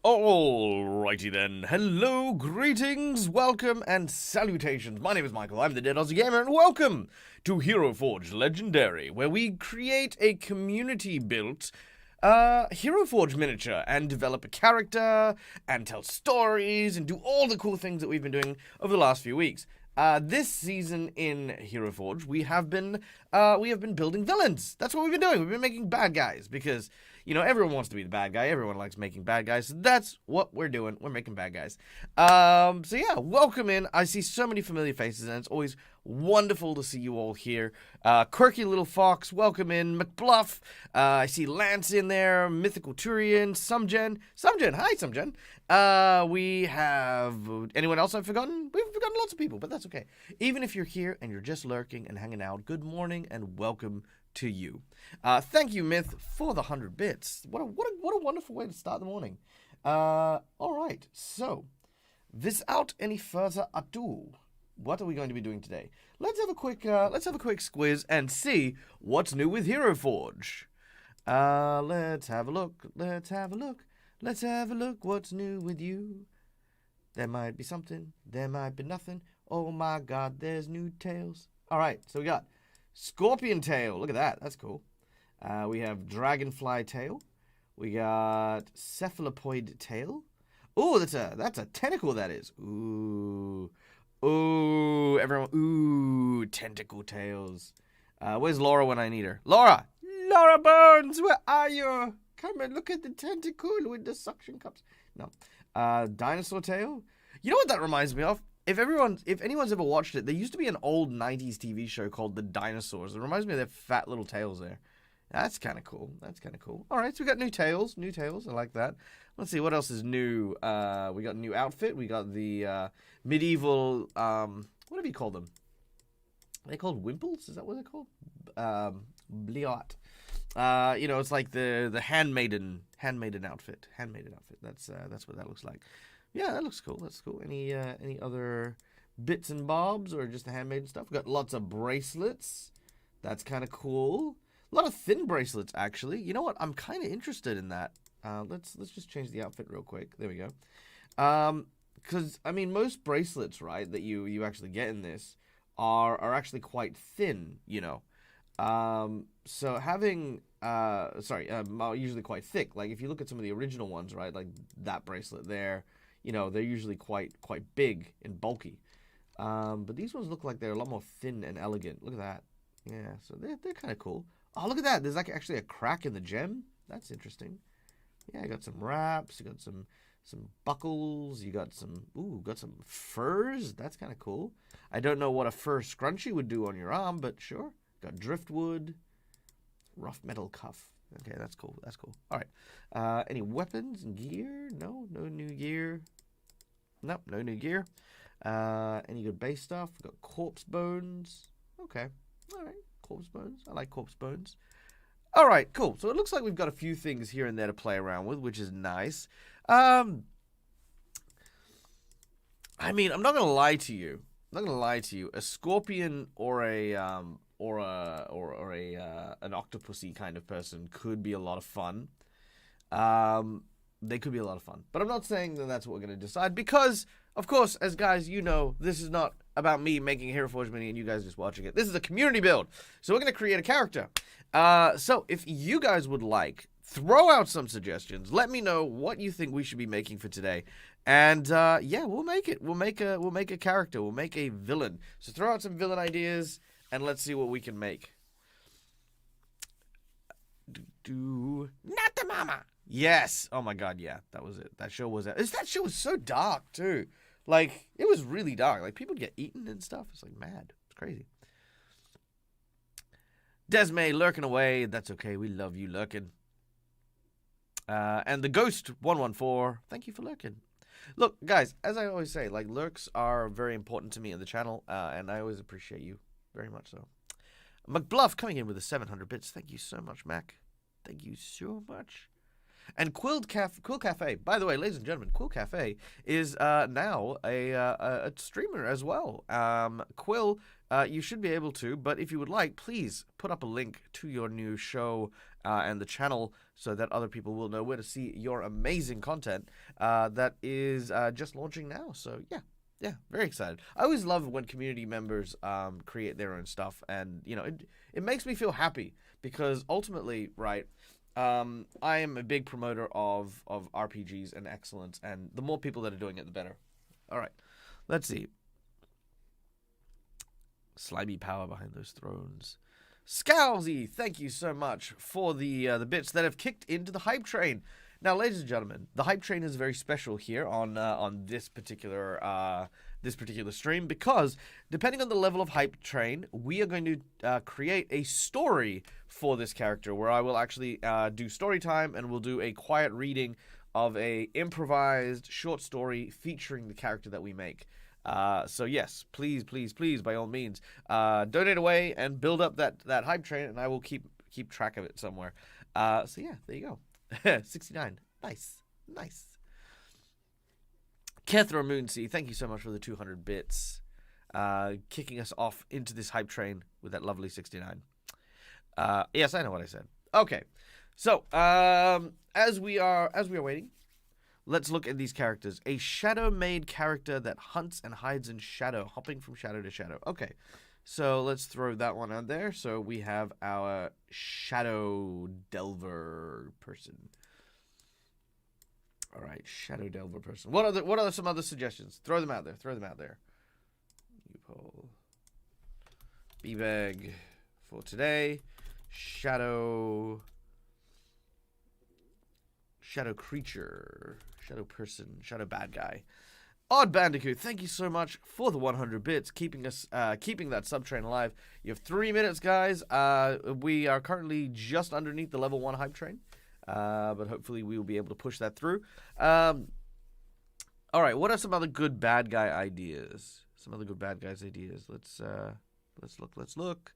Alrighty then. Hello, greetings, welcome, and salutations. My name is Michael, I'm the Dead Aussie Gamer, and welcome to Heroforge Legendary, where we create a community-built Heroforge miniature and develop a character and tell stories and do all the cool things that we've been doing over the last few weeks. This season in Heroforge, we have been building villains. That's what we've been doing. We've been making bad guys because, you know, everyone wants to be the bad guy. Everyone likes making bad guys. So that's what we're doing. We're making bad guys. So yeah, welcome in. I see so many familiar faces, and it's always wonderful to see you all here. Quirky Little Fox, welcome in. McBluff, I see Lance in there. Mythical Turian, Sumgen, hi Sumgen. We have anyone else I've forgotten? We've forgotten lots of people, but that's okay. Even if you're here and you're just lurking and hanging out, good morning and welcome to you. Thank you, Myth, for the 100 bits. What a wonderful way to start the morning. All right, so without any further ado, what are we going to be doing today? Let's have a quick squiz and see what's new with Heroforge. Let's have a look. Let's have a look what's new with you. There might be something, there might be nothing. Oh my god, there's new tails. Alright, so we got Scorpion Tail. Look at that, that's cool. We have Dragonfly Tail. We got Cephalopoid Tail. Ooh, that's a tentacle, that is. Ooh, everyone, ooh, tentacle tails. Where's Laura when I need her? Laura Bones, where are you? Come and look at the tentacle with the suction cups. No. Dinosaur tail. You know what that reminds me of? If anyone's ever watched it, there used to be an old 90s TV show called The Dinosaurs. It reminds me of their fat little tails there. That's kind of cool. All right, so we got new tails. I like that. Let's see, what else is new? We got a new outfit. We got the medieval, what do you call them? Are they called wimples? Is that what they're called? Bliot. You know, it's like the handmaiden outfit. That's what that looks like. Yeah, that looks cool. That's cool. Any other bits and bobs or just the handmaiden stuff? We got lots of bracelets. That's kind of cool. A lot of thin bracelets, actually. You know what? I'm kind of interested in that. Let's just change the outfit real quick. There we go. Because I mean, most bracelets, right, that you actually get in this are actually quite thin. You know. So having, usually quite thick. Like if you look at some of the original ones, right, like that bracelet there, you know, they're usually quite big and bulky. But these ones look like they're a lot more thin and elegant. Look at that. Yeah, so they're kind of cool. Oh, look at that. There's like actually a crack in the gem. That's interesting. Yeah, you got some wraps. You got some buckles. You got some furs. That's kind of cool. I don't know what a fur scrunchie would do on your arm, but sure. Got driftwood, rough metal cuff. Okay, that's cool. All right. Any weapons and gear? No new gear. Nope, no new gear. Any good base stuff? We got corpse bones. Okay. All right. Corpse bones. I like corpse bones. All right, cool. So it looks like we've got a few things here and there to play around with, which is nice. I mean, I'm not gonna lie to you. A scorpion or an octopusy kind of person could be a lot of fun. They could be a lot of fun. But I'm not saying that that's what we're going to decide because, of course, as guys, you know, this is not about me making a Heroforge mini and you guys just watching it. This is a community build. So we're going to create a character. So if you guys would like, throw out some suggestions. Let me know what you think we should be making for today. And yeah, we'll make it. We'll make a character. We'll make a villain. So throw out some villain ideas and let's see what we can make. Not the mama. Yes. Oh my god, yeah. That was it. That show was so dark too. Like, it was really dark. Like, people get eaten and stuff. It's like mad. It's crazy. Desmay lurking away. That's okay. We love you lurking. And the Ghost 114. Thank you for lurking. Look, guys, as I always say, like, lurks are very important to me on the channel, and I always appreciate you very much so. McBluff coming in with the 700 bits. Thank you so much, Mac. Thank you so much. And Quill Cafe, by the way, ladies and gentlemen, Quill Cafe is now a streamer as well. Quill, you should be able to, but if you would like, please put up a link to your new show and the channel so that other people will know where to see your amazing content that is just launching now. So, yeah, very excited. I always love when community members create their own stuff, and, you know, it makes me feel happy because ultimately, right, I am a big promoter of RPGs and excellence, and the more people that are doing it, the better. All right, let's see. Slimy power behind those thrones. Scowsy, thank you so much for the bits that have kicked into the hype train. Now, ladies and gentlemen, the hype train is very special here on this particular stream because depending on the level of hype train, we are going to create a story for this character where I will actually do story time and we'll do a quiet reading of a improvised short story featuring the character that we make. So yes, please, by all means, donate away and build up that hype train, and I will keep track of it somewhere. So yeah, there you go. 69. Nice. Kethra Moonsea, thank you so much for the 200 bits. Kicking us off into this hype train with that lovely 69. Yes, I know what I said. Okay. So, as we are waiting, let's look at these characters. A shadow-made character that hunts and hides in shadow, hopping from shadow to shadow. Okay. So, let's throw that one out there. So, we have our Shadow Delver person. All right, Shadow Delver person. What are some other suggestions? Throw them out there. Upol. B-Bag for today. Shadow creature. Shadow person. Shadow bad guy. Odd Bandicoot, thank you so much for the 100 bits, keeping that sub-train alive. You have 3 minutes, guys. We are currently just underneath the level 1 hype train, but hopefully we will be able to push that through. All right, what are some other good bad guy ideas? Let's look.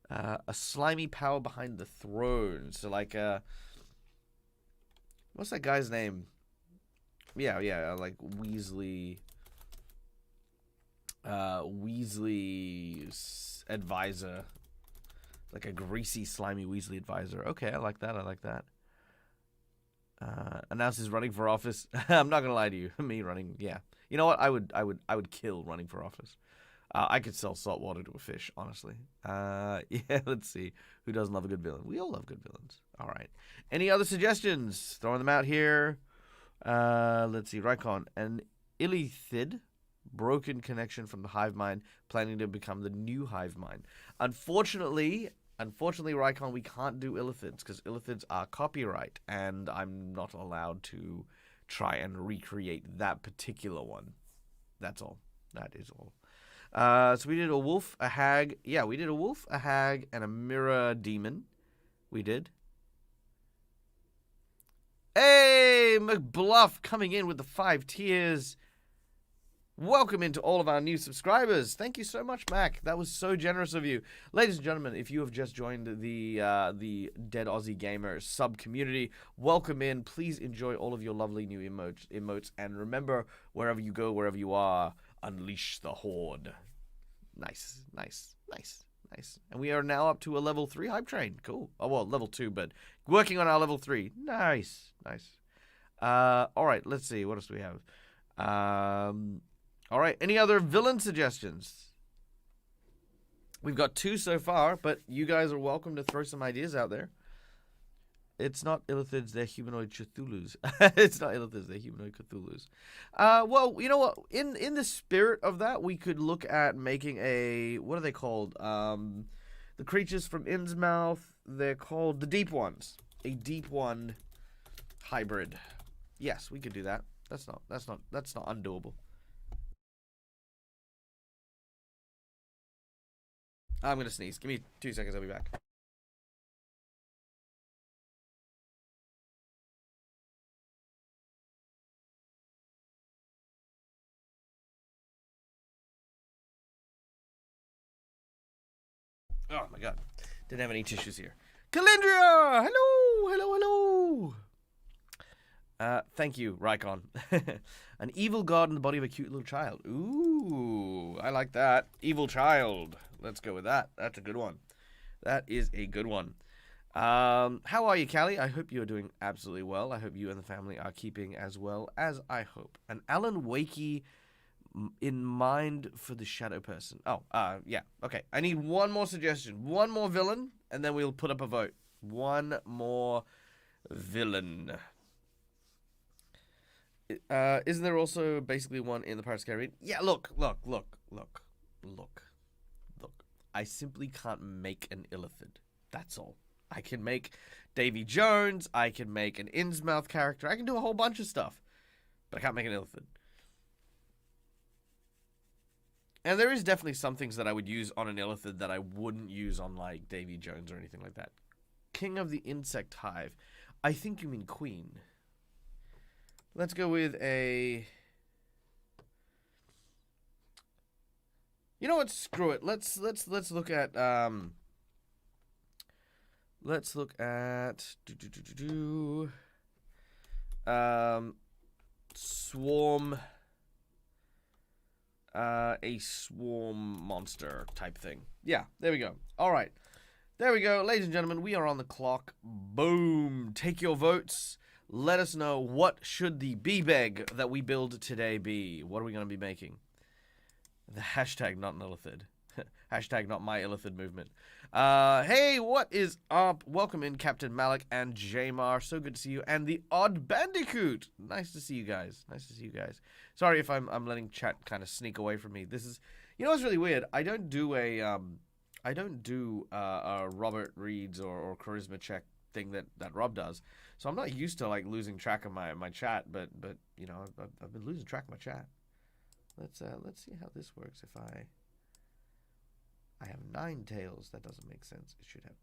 A slimy power behind the throne. So like, what's that guy's name? Yeah, like Weasley's advisor. Like a greasy, slimy Weasley advisor. Okay, I like that. Announces running for office. I'm not gonna lie to you. Me running, yeah. You know what? I would kill running for office. I could sell salt water to a fish, honestly. Yeah, let's see. Who doesn't love a good villain? We all love good villains. All right. Any other suggestions? Throwing them out here. Let's see. Rykon. An Illithid. Broken connection from the hive mind. Planning to become the new hive mind. Unfortunately, Rykon, we can't do Illithids because Illithids are copyright. And I'm not allowed to try and recreate that particular one. That's all. That is all. So we did a wolf, a hag. Yeah, we did a wolf, a hag, and a mirror demon. We did. Hey, McBluff coming in with the 5 tiers. Welcome into all of our new subscribers. Thank you so much, Mac. That was so generous of you. Ladies and gentlemen, if you have just joined the Dead Aussie Gamer sub-community, welcome in. Please enjoy all of your lovely new emotes. And remember, wherever you go, wherever you are, unleash the horde. Nice. And we are now up to a level 3 hype train. Cool. Oh, well, level 2, but working on our level 3. Nice. All right, let's see. What else do we have? All right, any other villain suggestions? We've got 2 so far, but you guys are welcome to throw some ideas out there. It's not Illithids, they're humanoid Cthulhus. It's not Illithids, they're humanoid Cthulhus. Well, you know what? In the spirit of that, we could look at making a... What are they called? The creatures from Innsmouth, they're called the Deep Ones. A Deep One hybrid. Yes, we could do that. That's not undoable. I'm gonna sneeze. Give me 2 seconds, I'll be back. Oh my god. Didn't have any tissues here. Calendria! Hello! Thank you, Rykon. An evil god in the body of a cute little child. Ooh, I like that. Evil child. Let's go with that. That's a good one. That is a good one. How are you, Callie? I hope you are doing absolutely well. I hope you and the family are keeping as well as I hope. An Alan Wakey in mind for the shadow person. Oh, yeah. Okay. I need one more suggestion. One more villain, and then we'll put up a vote. One more villain. Isn't there also basically one in the Pirates of the Caribbean? Yeah, look. I simply can't make an Illithid. That's all. I can make Davy Jones. I can make an Innsmouth character. I can do a whole bunch of stuff. But I can't make an Illithid. And there is definitely some things that I would use on an Illithid that I wouldn't use on, like, Davy Jones or anything like that. King of the Insect Hive. I think you mean Queen. Let's go with a... You know what? Screw it. Let's look at swarm, a swarm monster type thing. Yeah, there we go. All right. There we go. Ladies and gentlemen, we are on the clock. Boom. Take your votes. Let us know, what should the B-Beg that we build today be? What are we going to be making? The hashtag not an Illithid. Hashtag not my Illithid movement. Hey, what is up? Welcome in, Captain Malik and Jamar. So good to see you. And the Odd Bandicoot. Nice to see you guys. Nice to see you guys. Sorry if I'm letting chat kind of sneak away from me. This is, you know what's really weird? I don't do a Robert Reads or charisma check thing that Rob does. So I'm not used to like losing track of my chat, but you know, I've been losing track of my chat. Let's see how this works. If I have 9 tails, that doesn't make sense. It should have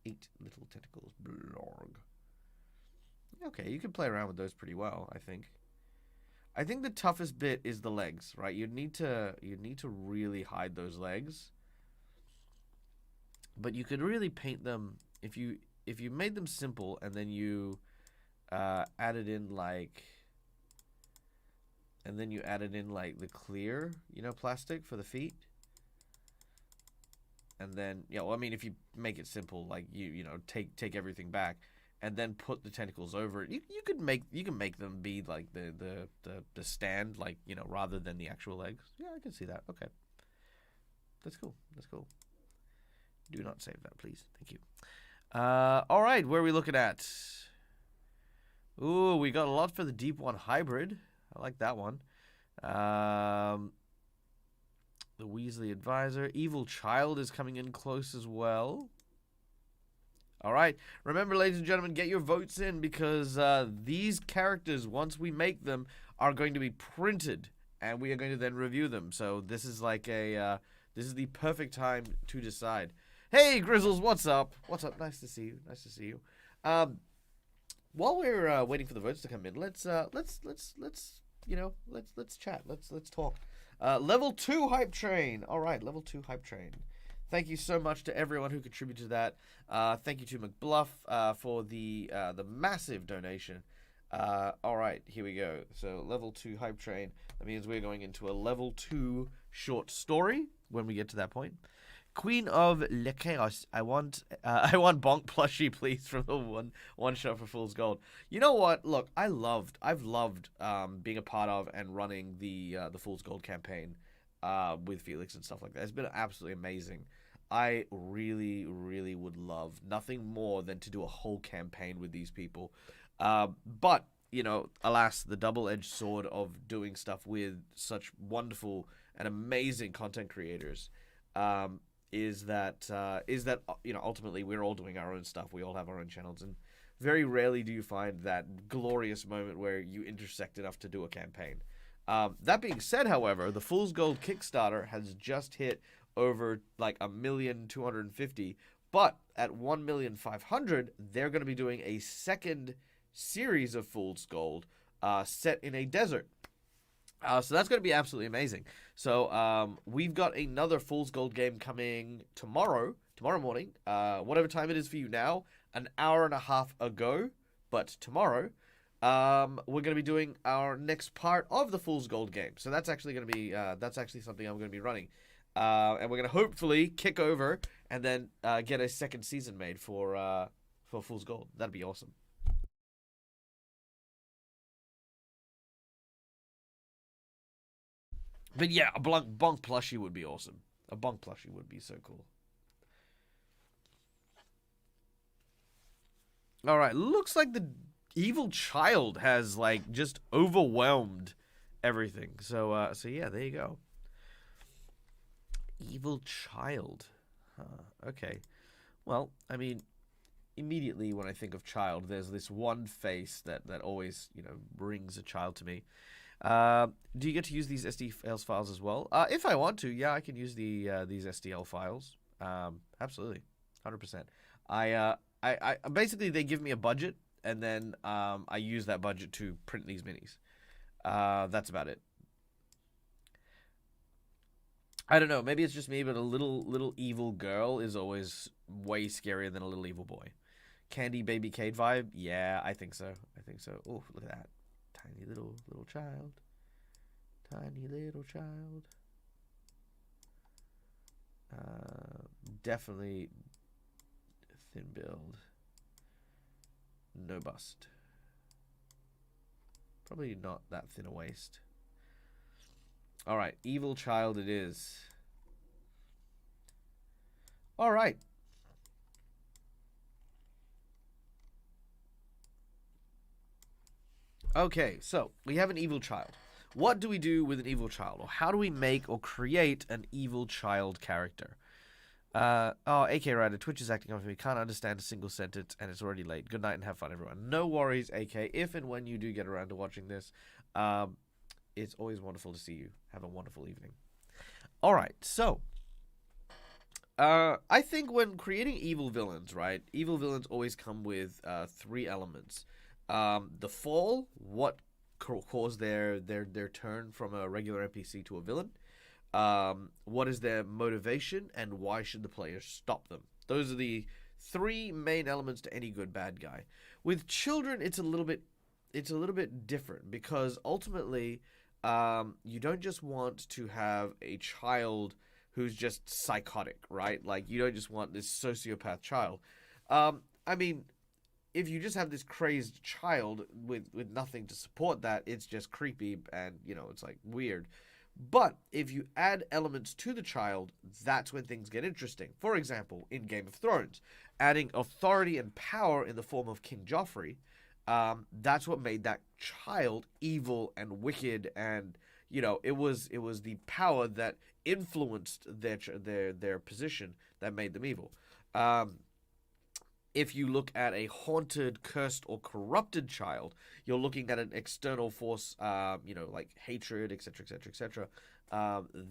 8 little tentacles. Blorg. Okay, you can play around with those pretty well, I think. I think the toughest bit is the legs, right? You'd need to really hide those legs. But you could really paint them if you made them simple and then you added in like the clear, you know, plastic for the feet. And then, you know, I mean, if you make it simple, like you know, take everything back and then put the tentacles over it, you can make them be like the stand, like, you know, rather than the actual legs. Yeah, I can see that. Okay. That's cool. That's cool. Do not save that, please. Thank you. All right, where are we looking at? Ooh, we got a lot for the Deep One Hybrid. I like that one. The Weasley Advisor. Evil Child is coming in close as well. All right. Remember, ladies and gentlemen, get your votes in because these characters, once we make them, are going to be printed, and we are going to then review them. So this is like this is the perfect time to decide. Hey, Grizzles, what's up? What's up? Nice to see you. Nice to see you. While we're waiting for the votes to come in, let's chat. Let's talk. Level 2 hype train. All right, level 2 hype train. Thank you so much to everyone who contributed to that. Thank you to McBluff for the massive donation. All right, here we go. So level 2 hype train. That means we're going into a level 2 short story when we get to that point. Queen of Le Chaos. I want Bonk plushie, please, from the one shot for Fool's Gold. You know what? Look, I've loved being a part of and running the Fool's Gold campaign with Felix and stuff like that. It's been absolutely amazing. I really, really would love nothing more than to do a whole campaign with these people. But you know, alas, the double-edged sword of doing stuff with such wonderful and amazing content creators. Is that you know, ultimately we're all doing our own stuff. We all have our own channels, and very rarely do you find that glorious moment where you intersect enough to do a campaign. That being said, however, the Fool's Gold Kickstarter has just hit over like 1,250,000, but at 1,500,000, they're going to be doing a second series of Fool's Gold set in a desert. So that's going to be absolutely amazing. So we've got another Fool's Gold game coming tomorrow morning, whatever time it is for you now, an hour and a half ago, but tomorrow. we're going to be doing our next part of the Fool's Gold game. So that's actually going to be that's actually something I'm going to be running, and we're going to hopefully kick over and then get a second season made for Fool's Gold. That'd be awesome. But yeah, a bonk plushie would be awesome. A bonk plushie would be so cool. All right, looks like the evil child has like just overwhelmed everything. So yeah, there you go. Evil child. Huh. Okay. Well, I mean, immediately when I think of child, there's this one face that always, brings a child to me. Do you get to use these SDL files as well? If I want to, yeah, I can use these SDL files. Absolutely, 100%. I basically they give me a budget, and then I use that budget to print these minis. That's about it. I don't know. Maybe it's just me, but a little evil girl is always way scarier than a little evil boy. Candy baby Cade vibe? Yeah, I think so. I think so. Oh, look at that. Tiny little child. Tiny little child. Definitely thin build. No bust. Probably not that thin a waist. Alright, evil child it is. Alright. Okay, so we have an evil child. What do we do with an evil child? Or how do we make or create an evil child character? AK Rider, Twitch is acting on me. Can't understand a single sentence, and it's already late. Good night and have fun, everyone. No worries, AK. If and when you do get around to watching this, it's always wonderful to see you. Have a wonderful evening. All right, so I think when creating evil villains, right? Evil villains always come with three elements: the fall, what caused their turn from a regular NPC to a villain. What is their motivation, and why should the players stop them? Those are the three main elements to any good bad guy. With children, it's a little bit different, because ultimately, you don't just want to have a child who's just psychotic, right? Like, you don't just want this sociopath child. I mean, if you just have this crazed child with nothing to support that, it's just creepy and, it's like weird. But if you add elements to the child, that's when things get interesting. For example, in Game of Thrones, adding authority and power in the form of King Joffrey, that's what made that child evil and wicked, and it was the power that influenced their position that made them evil. If you look at a haunted, cursed, or corrupted child, you're looking at an external force, like hatred, etc., etc., etc.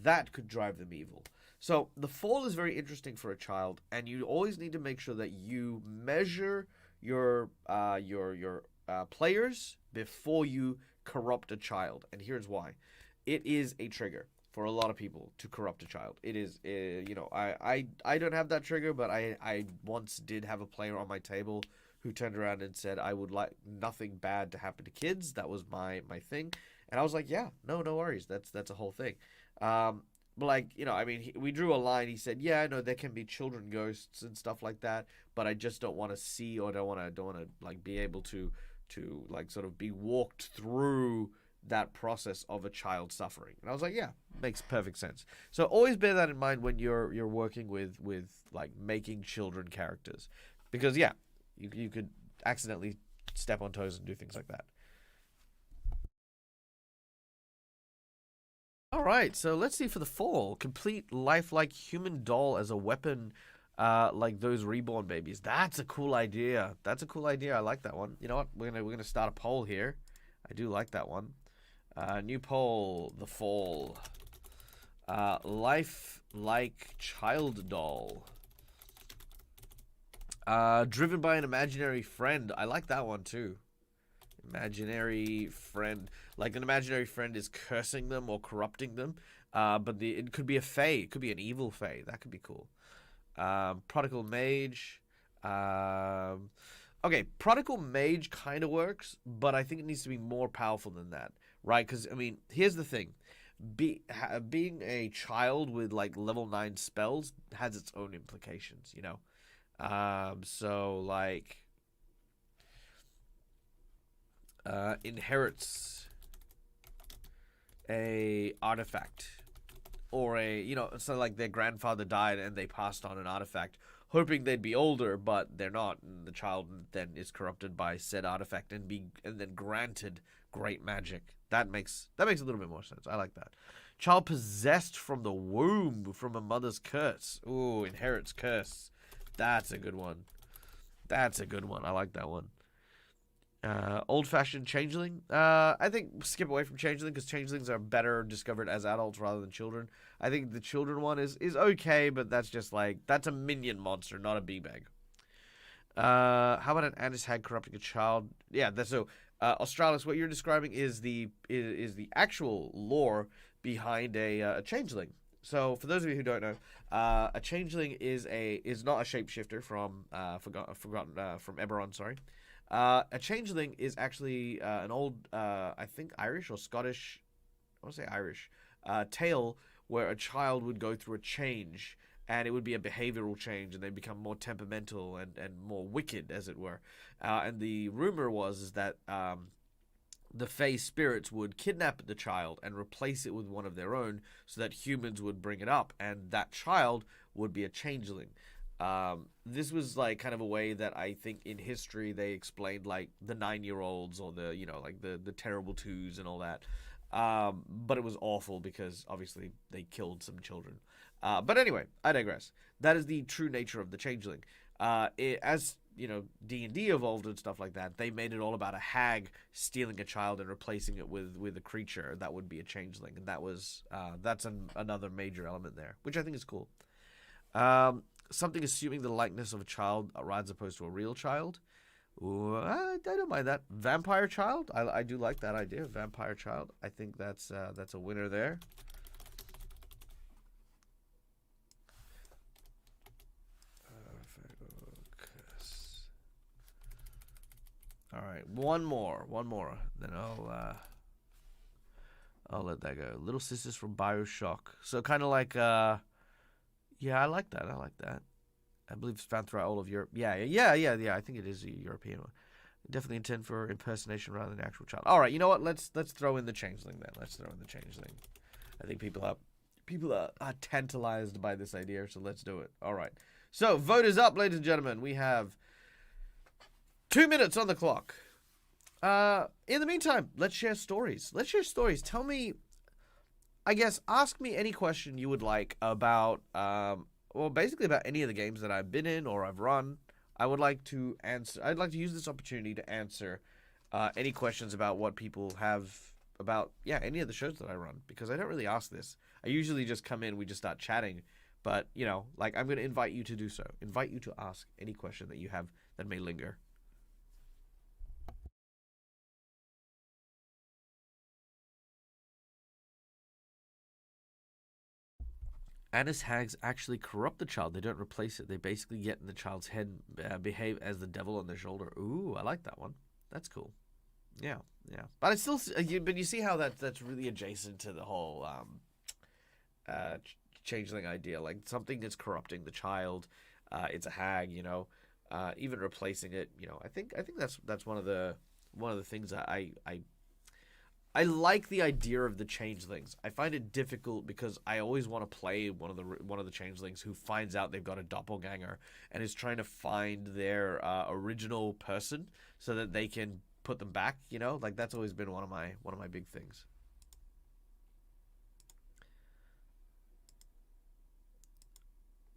That could drive them evil. So the fall is very interesting for a child, and you always need to make sure that you measure your players before you corrupt a child. And here's why: it is a trigger for a lot of people to corrupt a child. It is, I don't have that trigger, but I once did have a player on my table who turned around and said, I would like nothing bad to happen to kids. That was my thing. And I was like, yeah, no worries. That's a whole thing. But like, we drew a line. He said, yeah, I know there can be children ghosts and stuff like that, but I just don't want to see, or don't want to like be able to like sort of be walked through that process of a child suffering. And I was like, yeah, makes perfect sense. So always bear that in mind when you're working with like making children characters, because yeah, you could accidentally step on toes and do things like that. All right, so let's see for the fall. Complete lifelike human doll as a weapon, like those reborn babies. That's a cool idea. That's a cool idea. I like that one. You know what? We're gonna start a poll here. I do like that one. New poll: the fall. Life like child doll. Driven by an imaginary friend. I like that one too. Imaginary friend. Like an imaginary friend is cursing them or corrupting them. But it could be a fae. It could be an evil fae. That could be cool. Prodigal mage. Okay, Prodigal Mage kind of works, but I think it needs to be more powerful than that, right? Because I mean, here's the thing: being a child with like level 9 spells has its own implications, you know. So like, inherits a artifact or a, you know, so like their grandfather died and they passed on an artifact hoping they'd be older, but they're not, and the child then is corrupted by said artifact and then granted great magic. That makes a little bit more sense. I like that. Child possessed from the womb from a mother's curse. Ooh, inherits curse. That's a good one. That's a good one. I like that one. Old-fashioned changeling. I think skip away from changeling because changelings are better discovered as adults rather than children. I think the children one is okay, but that's just like that's a minion monster, not a bee-bag. How about an Anis hag corrupting a child? Yeah, that's so. Australis, what you're describing is the actual lore behind a changeling. So, for those of you who don't know, a changeling is not a shapeshifter from forgotten from Eberron. Sorry, a changeling is actually an old, I think Irish or Scottish, I want to say Irish, tale where a child would go through a change, and it would be a behavioral change, and they become more temperamental and more wicked, as it were. And the rumor was is that the Fey spirits would kidnap the child and replace it with one of their own, so that humans would bring it up, and that child would be a changeling. This was like kind of a way that I think in history they explained like the 9-year-olds or the, you know, like the terrible twos and all that. But it was awful because obviously they killed some children. But anyway, I digress. That is the true nature of the changeling. As you know, D&D evolved and stuff like that, they made it all about a hag stealing a child and replacing it with a creature that would be a changeling, and that's another major element there, which I think is cool. Something assuming the likeness of a child as opposed to a real child. Ooh, I don't mind that. Vampire child, I do like that idea. Vampire child, I think that's a winner there. All right, one more, then I'll let that go. Little Sisters from BioShock, so kind of like yeah, I like that. I believe it's found throughout all of Europe. Yeah. I think it is a European one. Definitely intend for impersonation rather than actual child. All right, you know what? Let's throw in the changeling then. Let's throw in the changeling. I think people are tantalized by this idea, so let's do it. All right. So vote is up, ladies and gentlemen. We have 2 minutes on the clock. In the meantime, let's share stories. Tell me, I guess, ask me any question you would like about, well, basically about any of the games that I've been in or I've run. I'd like to use this opportunity to answer any questions about what people have about, yeah, any of the shows that I run, because I don't really ask this. I usually just come in, we just start chatting, but, you know, like, I'm going to invite you to do so. Invite you to ask any question that you have that may linger. Anis hags actually corrupt the child. They don't replace it. They basically get in the child's head, behave as the devil on their shoulder. Ooh, I like that one. That's cool. Yeah. But I still, but you see how that's really adjacent to the whole changeling idea. Like something is corrupting the child. It's a hag, you know. Even replacing it, you know. I think that's one of the things that I like the idea of the changelings. I find it difficult because I always want to play one of the changelings who finds out they've got a doppelganger and is trying to find their original person so that they can put them back. You know, like that's always been one of my big things.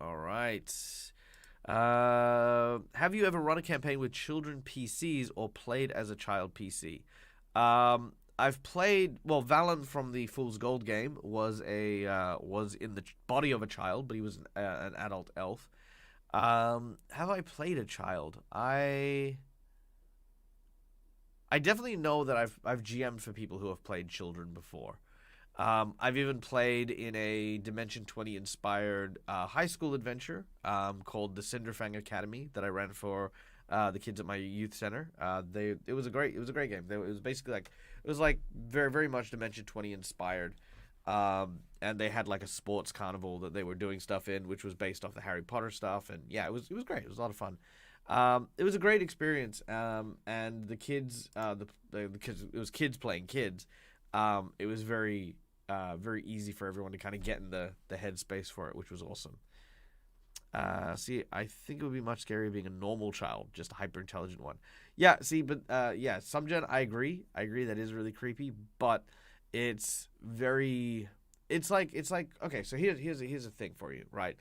All right. Have you ever run a campaign with children PCs or played as a child PC? I've played, well, Valen from the Fool's Gold game was in the body of a child, but he was an adult elf. Have I played a child? I definitely know that I've GM'd for people who have played children before. I've even played in a Dimension 20 inspired high school adventure called the Cinderfang Academy that I ran for the kids at my youth center. It was a great game. It was basically like very very much Dimension 20 inspired. And they had like a sports carnival that they were doing stuff in, which was based off the Harry Potter stuff. And yeah, it was great. It was a lot of fun. It was a great experience. And the kids, the kids, it was kids playing kids. It was very easy for everyone to kind of get in the headspace for it, which was awesome. See, I think it would be much scarier being a normal child, just a hyper intelligent one. Yeah, see, but yeah, some gen, I agree. That is really creepy, but it's very, it's like okay. So here's a thing for you, right?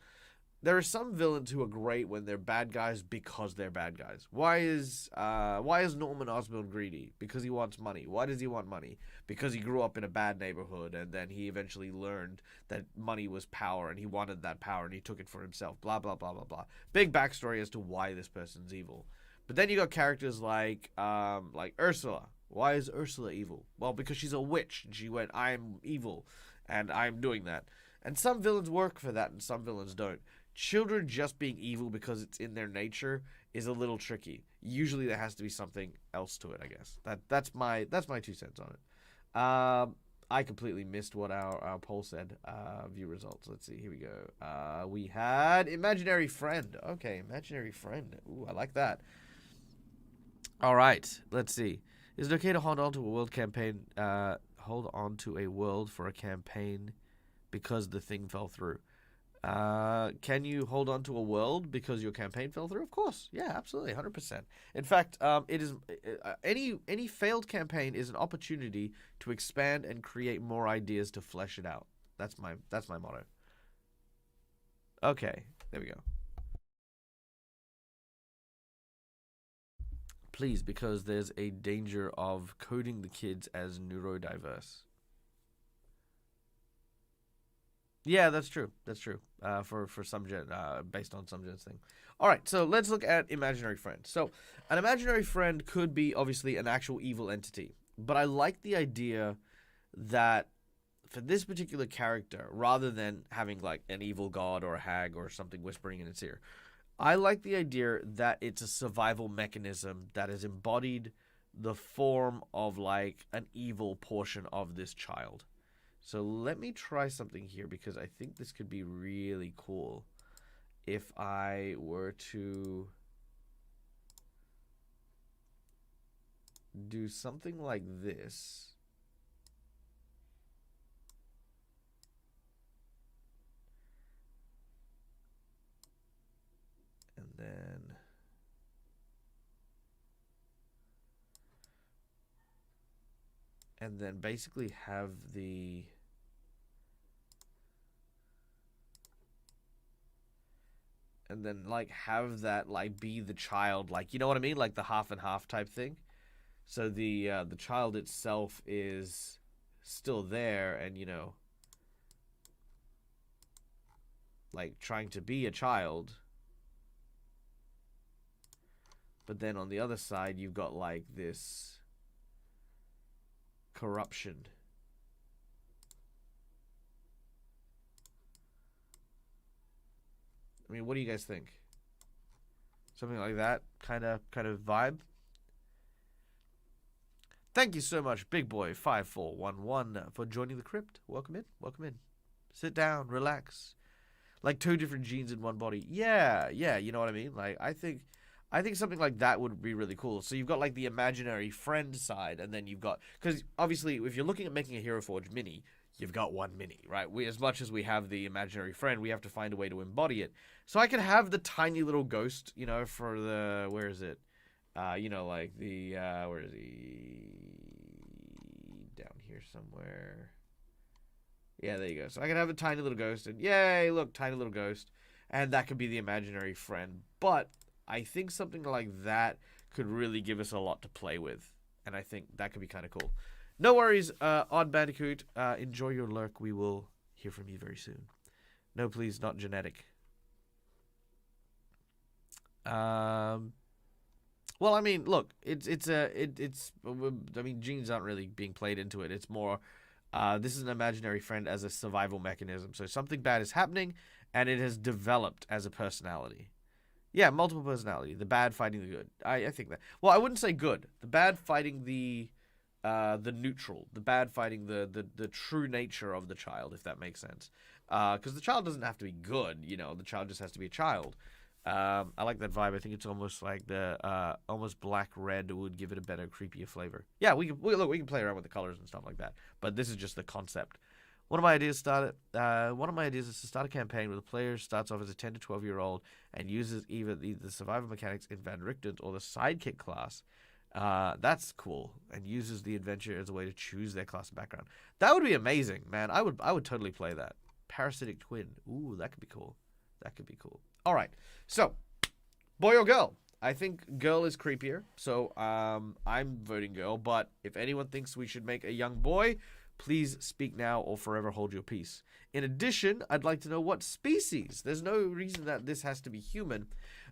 There are some villains who are great when they're bad guys because they're bad guys. Why is Norman Osborn greedy? Because he wants money. Why does he want money? Because he grew up in a bad neighborhood and then he eventually learned that money was power and he wanted that power and he took it for himself. Blah blah blah blah blah. Big backstory as to why this person's evil. But then you got characters like Ursula. Why is Ursula evil? Well, because she's a witch and she went, I'm evil and I'm doing that. And some villains work for that and some villains don't. Children just being evil because it's in their nature is a little tricky. Usually there has to be something else to it, I guess. That's my 2 cents on it. I completely missed what our poll said. View results. Let's see. Here we go. We had Imaginary Friend. Okay, Imaginary Friend. Ooh, I like that. All right. Let's see. Is it okay to hold on to a world campaign? Hold on to a world for a campaign because the thing fell through. Can you hold on to a world because your campaign fell through? Of course. Yeah, absolutely. 100%. In fact, it is any failed campaign is an opportunity to expand and create more ideas to flesh it out. That's my motto. Okay, there we go. Please, because there's a danger of coding the kids as neurodiverse. Yeah, that's true. That's true. For some gen, based on some gen's thing. All right, so let's look at imaginary friend. So, an imaginary friend could be obviously an actual evil entity, but I like the idea that for this particular character, rather than having like an evil god or a hag or something whispering in its ear, I like the idea that it's a survival mechanism that has embodied the form of like an evil portion of this child. So let me try something here because I think this could be really cool if I were to do something like this. And then basically have the and then like have that like be the child, like, you know what I mean, like the half and half type thing. So the child itself is still there and, you know, like trying to be a child, but then on the other side you've got like this corruption. I mean, what do you guys think? Something like that kind of vibe. Thank you so much, Big Boy 5411, for joining the crypt. Welcome in. Welcome in. Sit down, relax. Like 2 different genes in one body. Yeah, you know what I mean? Like I think something like that would be really cool. So you've got like the imaginary friend side, and then you've got, because obviously if you're looking at making a Heroforge mini, you've got one mini, right? We, as much as we have the imaginary friend, we have to find a way to embody it. So I could have the tiny little ghost, you know, for the, where is it? You know, like the, where is he? Down here somewhere. Yeah, there you go. So I can have a tiny little ghost, and yay, look, tiny little ghost. And that could be the imaginary friend. But I think something like that could really give us a lot to play with. And I think that could be kind of cool. No worries, Odd Bandicoot. Enjoy your lurk. We will hear from you very soon. No, please, not genetic. Well, I mean, look, I mean, genes aren't really being played into it. It's more, this is an imaginary friend as a survival mechanism. So something bad is happening, and it has developed as a personality. Yeah, multiple personality. The bad fighting the good. I think that. Well, I wouldn't say good. The bad fighting the neutral. The bad fighting the true nature of the child, if that makes sense. Because the child doesn't have to be good. You know, the child just has to be a child. I like that vibe. I think it's almost like the almost black red would give it a better, creepier flavor. Yeah, we can play around with the colors and stuff like that. But this is just the concept. One of my ideas is to start a campaign where the player starts off as a 10 to 12-year-old and uses either the survival mechanics in Van Richten's or the sidekick class. That's cool, and uses the adventure as a way to choose their class and background. That would be amazing, man. I would totally play that. Parasitic twin. Ooh, that could be cool. That could be cool. All right. So, boy or girl? I think girl is creepier. So, I'm voting girl, but if anyone thinks we should make a young boy, please speak now or forever hold your peace. In addition, I'd like to know what species. There's no reason that this has to be human.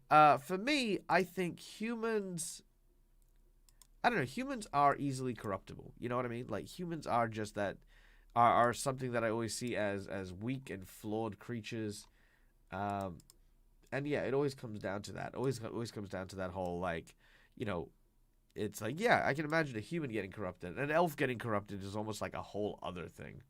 For me, I think humans... I don't know. Humans are easily corruptible. You know what I mean? Like, humans are just that... Are something that I always see as weak and flawed creatures. And yeah, it always comes down to that. Always comes down to that whole, like, you know... It's like, yeah, I can imagine a human getting corrupted. An elf getting corrupted is almost like a whole other thing.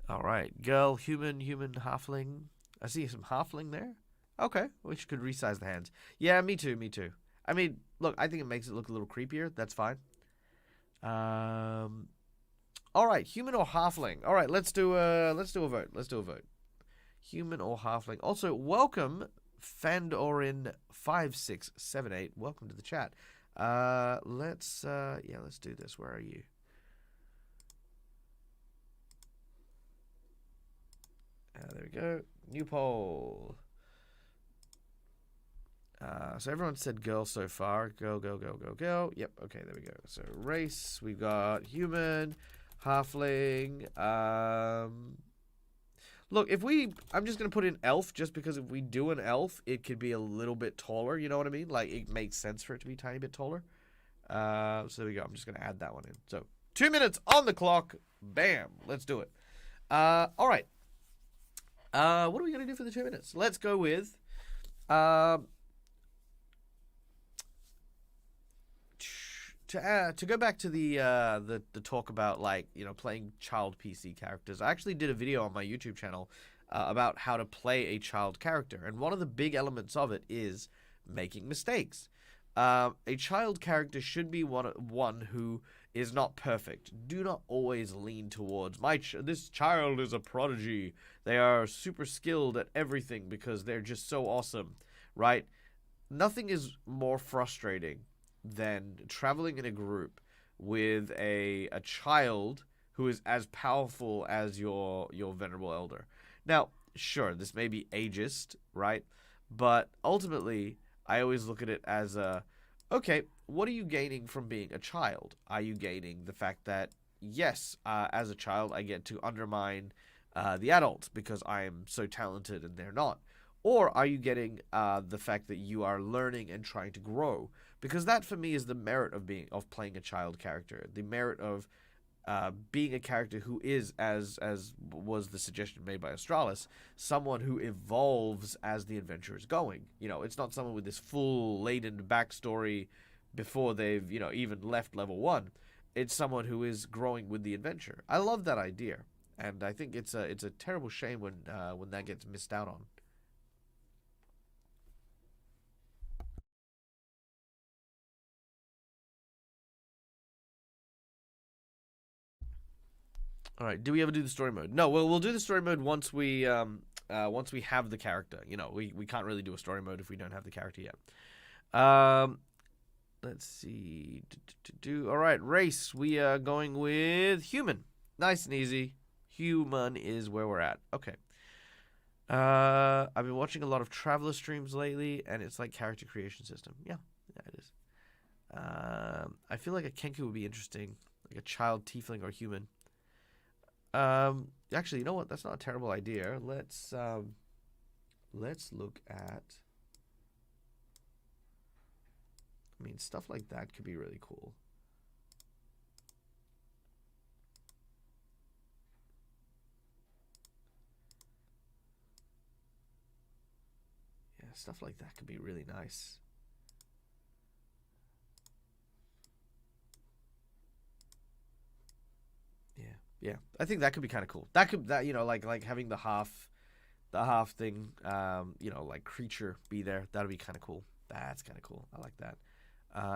All right. Girl, human, halfling. I see some halfling there. Okay, we could resize the hands. Yeah, me too, me too. I mean, look, I think it makes it look a little creepier. That's fine. All right, human or halfling. All right, let's do a vote. Let's do a vote. Human or halfling. Also, welcome Fandorin5678. Welcome to the chat. Let's do this. Where are you? There we go. New poll. So everyone said girl so far. Girl, go, go, go, go. Yep, okay, there we go. So race, we've got human, halfling. Look, I'm just going to put in elf just because if we do an elf, it could be a little bit taller. You know what I mean? Like, it makes sense for it to be a tiny bit taller. So there we go. I'm just going to add that one in. So 2 minutes on the clock. Bam. Let's do it. All right. What are we going to do for the 2 minutes? Let's go with... To go back to the talk about, like, you know, playing child PC characters, I actually did a video on my YouTube channel about how to play a child character, and one of the big elements of it is making mistakes. A child character should be one who is not perfect. Do not always lean towards this child is a prodigy. They are super skilled at everything because they're just so awesome, right? Nothing is more frustrating than traveling in a group with a child who is as powerful as your venerable elder. Now, sure, this may be ageist, right? But ultimately, I always look at it as okay, what are you gaining from being a child? Are you gaining the fact that, yes, as a child, I get to undermine the adults because I am so talented and they're not? Or are you getting the fact that you are learning and trying to grow? Because that, for me, is the merit of playing a child character. The merit of being a character who is, as was the suggestion made by Astralis, someone who evolves as the adventure is going. You know, it's not someone with this full laden backstory before they've, you know, even left level 1. It's someone who is growing with the adventure. I love that idea, and I think it's a terrible shame when that gets missed out on. All right. Do we ever do the story mode? No. We'll do the story mode once we have the character. You know, we can't really do a story mode if we don't have the character yet. Let's see. All right, race. We are going with human. Nice and easy. Human is where we're at. Okay. I've been watching a lot of Traveler streams lately, and it's like character creation system. Yeah, it is. I feel like a Kenku would be interesting, like a child tiefling or human. Actually, you know what? That's not a terrible idea. Let's let's look at... I mean, stuff like that could be really cool. Yeah, stuff like that could be really nice. Yeah, I think that could be kind of cool. That you know, like having the half thing, you know, like creature be there. That'll be kind of cool. That's kind of cool. I like that.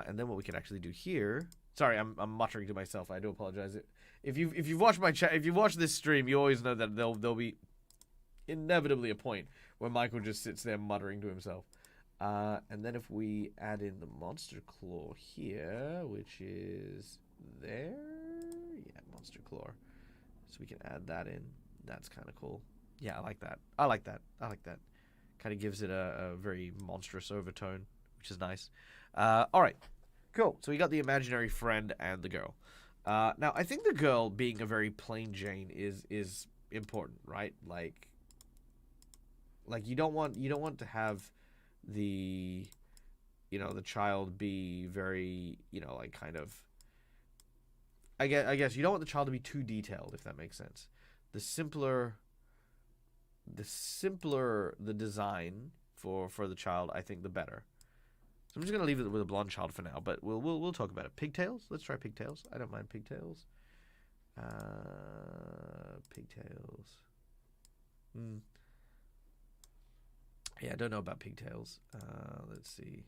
And then what we can actually do here. Sorry, I'm muttering to myself. I do apologize. If you've watched my chat, if you've watched this stream, you always know that there'll be inevitably a point where Michael just sits there muttering to himself. And then if we add in the monster claw here, which is there, yeah, monster claw. So we can add that in. That's kind of cool. Yeah, I like that. I like that. I like that. Kind of gives it a very monstrous overtone, which is nice. All right, cool. So we got the imaginary friend and the girl. Now, I think the girl being a very plain Jane is important, right? Like you don't want to have the, you know, the child be very, you know, like kind of. I guess you don't want the child to be too detailed, if that makes sense. The simpler the design for the child, I think the better. So I'm just gonna leave it with a blonde child for now, but we'll talk about it. Pigtails? Let's try pigtails. I don't mind pigtails. Pigtails. Yeah, I don't know about pigtails. Let's see.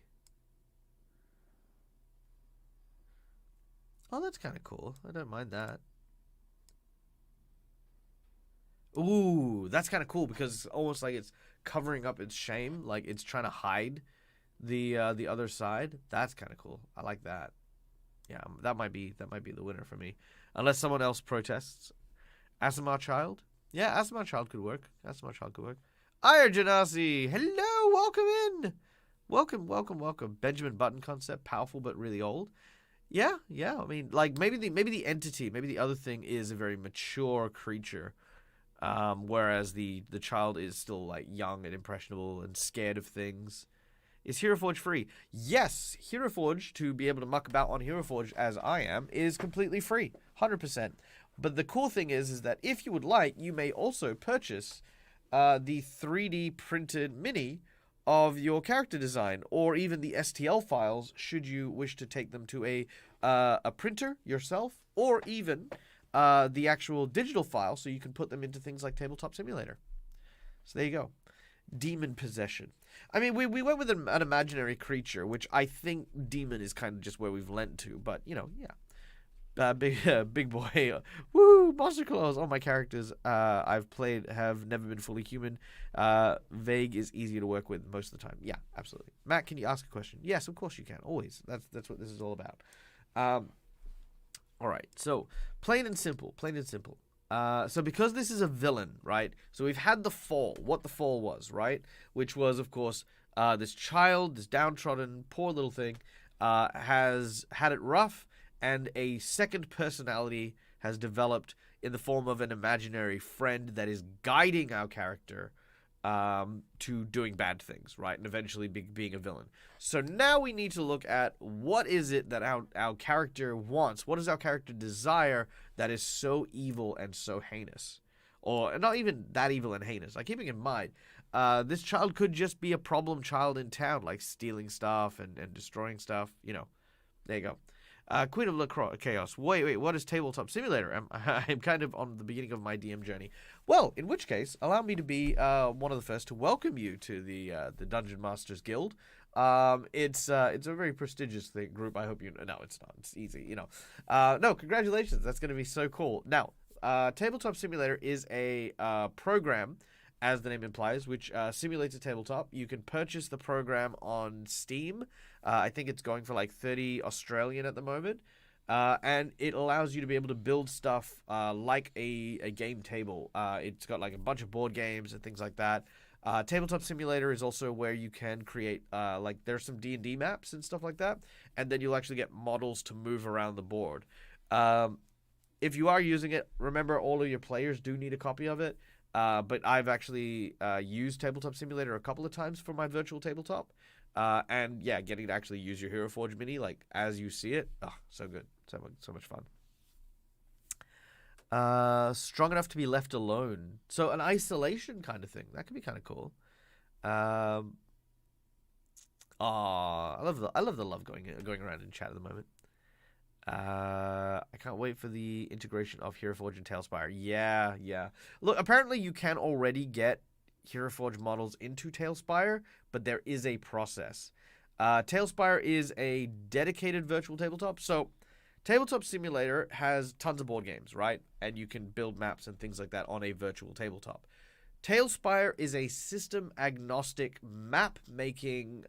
Oh, that's kind of cool. I don't mind that. Ooh, that's kind of cool because it's almost like it's covering up its shame, like it's trying to hide the other side. That's kind of cool. I like that. Yeah, that might be the winner for me, unless someone else protests. Asimar Child. Yeah, Asimar Child could work. Asimar Child could work. Aya Janasi, hello, welcome in. Welcome. Benjamin Button concept, powerful but really old. Yeah. I mean, like maybe the entity, maybe the other thing is a very mature creature, whereas the child is still like young and impressionable and scared of things. Is Heroforge free? Yes, Heroforge, to be able to muck about on Heroforge as I am, is completely free, 100%. But the cool thing is that if you would like, you may also purchase the 3D printed mini of your character design, or even the STL files, should you wish to take them to a printer yourself, or even the actual digital file, so you can put them into things like Tabletop Simulator. So there you go. Demon possession. I mean, we went with an imaginary creature, which I think demon is kind of just where we've lent to, but, you know, yeah. Big boy. Woo! Monster claws. All my characters I've played have never been fully human. Vague is easier to work with most of the time. Yeah, absolutely. Matt, can you ask a question? Yes, of course you can. Always. That's what this is all about. All right. So plain and simple. So because this is a villain, right? So we've had the fall. What the fall was, right? Which was, of course, this child, this downtrodden, poor little thing, has had it rough. And a second personality has developed in the form of an imaginary friend that is guiding our character to doing bad things, right? And eventually being a villain. So now we need to look at what is it that our character wants? What does our character desire that is so evil and so heinous? Or not even that evil and heinous. Like, keeping in mind, this child could just be a problem child in town, like stealing stuff and destroying stuff. You know, there you go. Queen of Chaos. Wait, what is Tabletop Simulator? I'm kind of on the beginning of my DM journey. Well, in which case, allow me to be one of the first to welcome you to the Dungeon Masters Guild. It's a very prestigious group. I hope you know. No, it's not. It's easy, you know. No, congratulations. That's going to be so cool. Now, Tabletop Simulator is a program, as the name implies, which simulates a tabletop. You can purchase the program on Steam. I think it's going for like 30 Australian at the moment. And it allows you to be able to build stuff like a game table. It's got like a bunch of board games and things like that. Tabletop Simulator is also where you can create, like there's some D&D maps and stuff like that. And then you'll actually get models to move around the board. If you are using it, remember all of your players do need a copy of it. But I've actually used Tabletop Simulator a couple of times for my virtual tabletop. And yeah, getting to actually use your Heroforge mini, like, as you see it, oh, so good. So much fun. Strong enough to be left alone. So an isolation kind of thing. That could be kind of cool. I love the love going around in chat at the moment. I can't wait for the integration of Heroforge and Tailspire. Yeah. Look, apparently you can already get Heroforge models into Tailspire, but there is a process. Tailspire is a dedicated virtual tabletop. So Tabletop Simulator has tons of board games, right? And you can build maps and things like that on a virtual tabletop. Tailspire is a system-agnostic map-making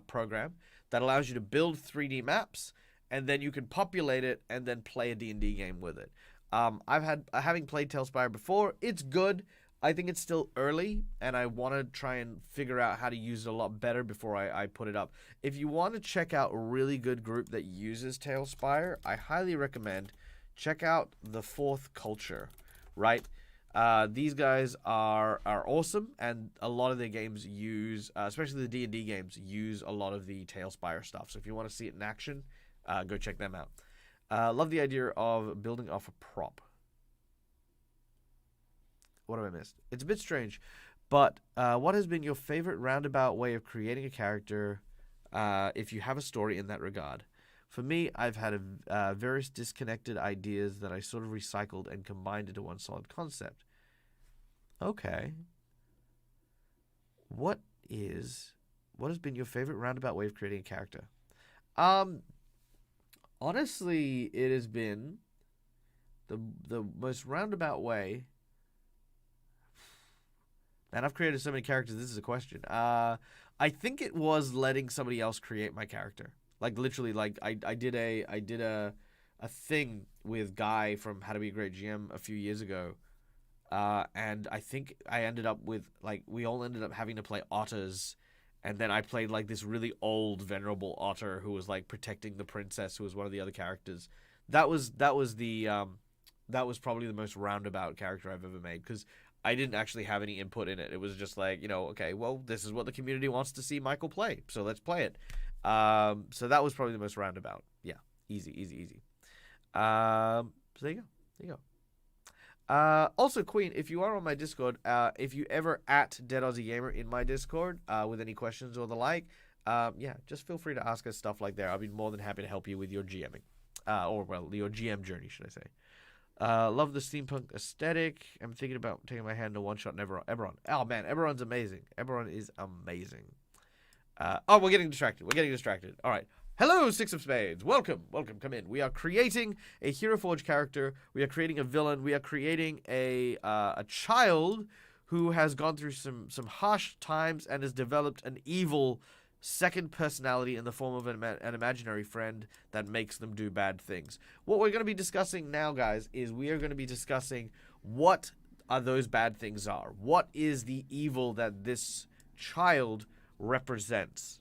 program that allows you to build 3D maps, and then you can populate it and then play a D&D game with it. Having played Tailspire before, it's good. I think it's still early, and I want to try and figure out how to use it a lot better before I put it up. If you want to check out a really good group that uses Tailspire, I highly recommend check out the Fourth Culture, right? These guys are awesome, and a lot of their games use, especially the D&D games, use a lot of the Tailspire stuff. So if you want to see it in action, go check them out. Love the idea of building off a prop. What have I missed? It's a bit strange, but what has been your favorite roundabout way of creating a character if you have a story in that regard? For me, I've had various disconnected ideas that I sort of recycled and combined into one solid concept. Okay. What has been your favorite roundabout way of creating a character? Honestly, it has been the most roundabout way. Man, I've created so many characters. This is a question. I think it was letting somebody else create my character. Like literally, like I did a thing with Guy from How to Be a Great GM a few years ago, and I think I ended up with, like, we all ended up having to play otters, and then I played like this really old venerable otter who was like protecting the princess, who was one of the other characters. That was probably the most roundabout character I've ever made, because I didn't actually have any input in it. It was just like, okay, well, this is what the community wants to see Michael play, so let's play it. So that was probably the most roundabout. Yeah, easy. So there you go. Also, Queen, if you are on my Discord, if you ever at Dead Aussie Gamer in my Discord, with any questions or the like, yeah, just feel free to ask us stuff like there. I'll be more than happy to help you with your GMing, your GM journey, should I say. Love the steampunk aesthetic. I'm thinking about taking my hand into one shot and Eberron. Oh man, Eberron's amazing. Eberron is amazing. We're getting distracted. All right. Hello, Six of Spades. Welcome. Come in. We are creating a Heroforge character. We are creating a villain. We are creating a child who has gone through some harsh times and has developed an evil second personality in the form of an imaginary friend that makes them do bad things. What we're going to be discussing now, guys, is we are going to be discussing what are those bad things are. What is the evil that this child represents?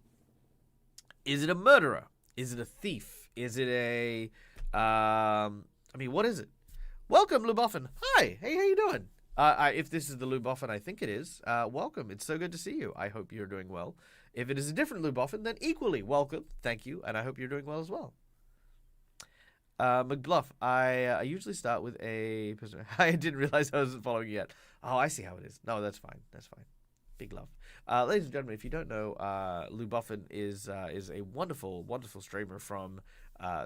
Is it a murderer? Is it a thief? Is it a what is it? Welcome, Luboffin. Hi. Hey, how you doing? If this is the Luboffin, I think it is. Welcome. It's so good to see you. I hope you're doing well. If it is a different Luboffin, then equally welcome. Thank you, and I hope you're doing well as well. McBluff, I usually start with a person. I didn't realize I wasn't following you yet. Oh, I see how it is. No, that's fine. Big love. Ladies and gentlemen, if you don't know, Luboffin is a wonderful streamer from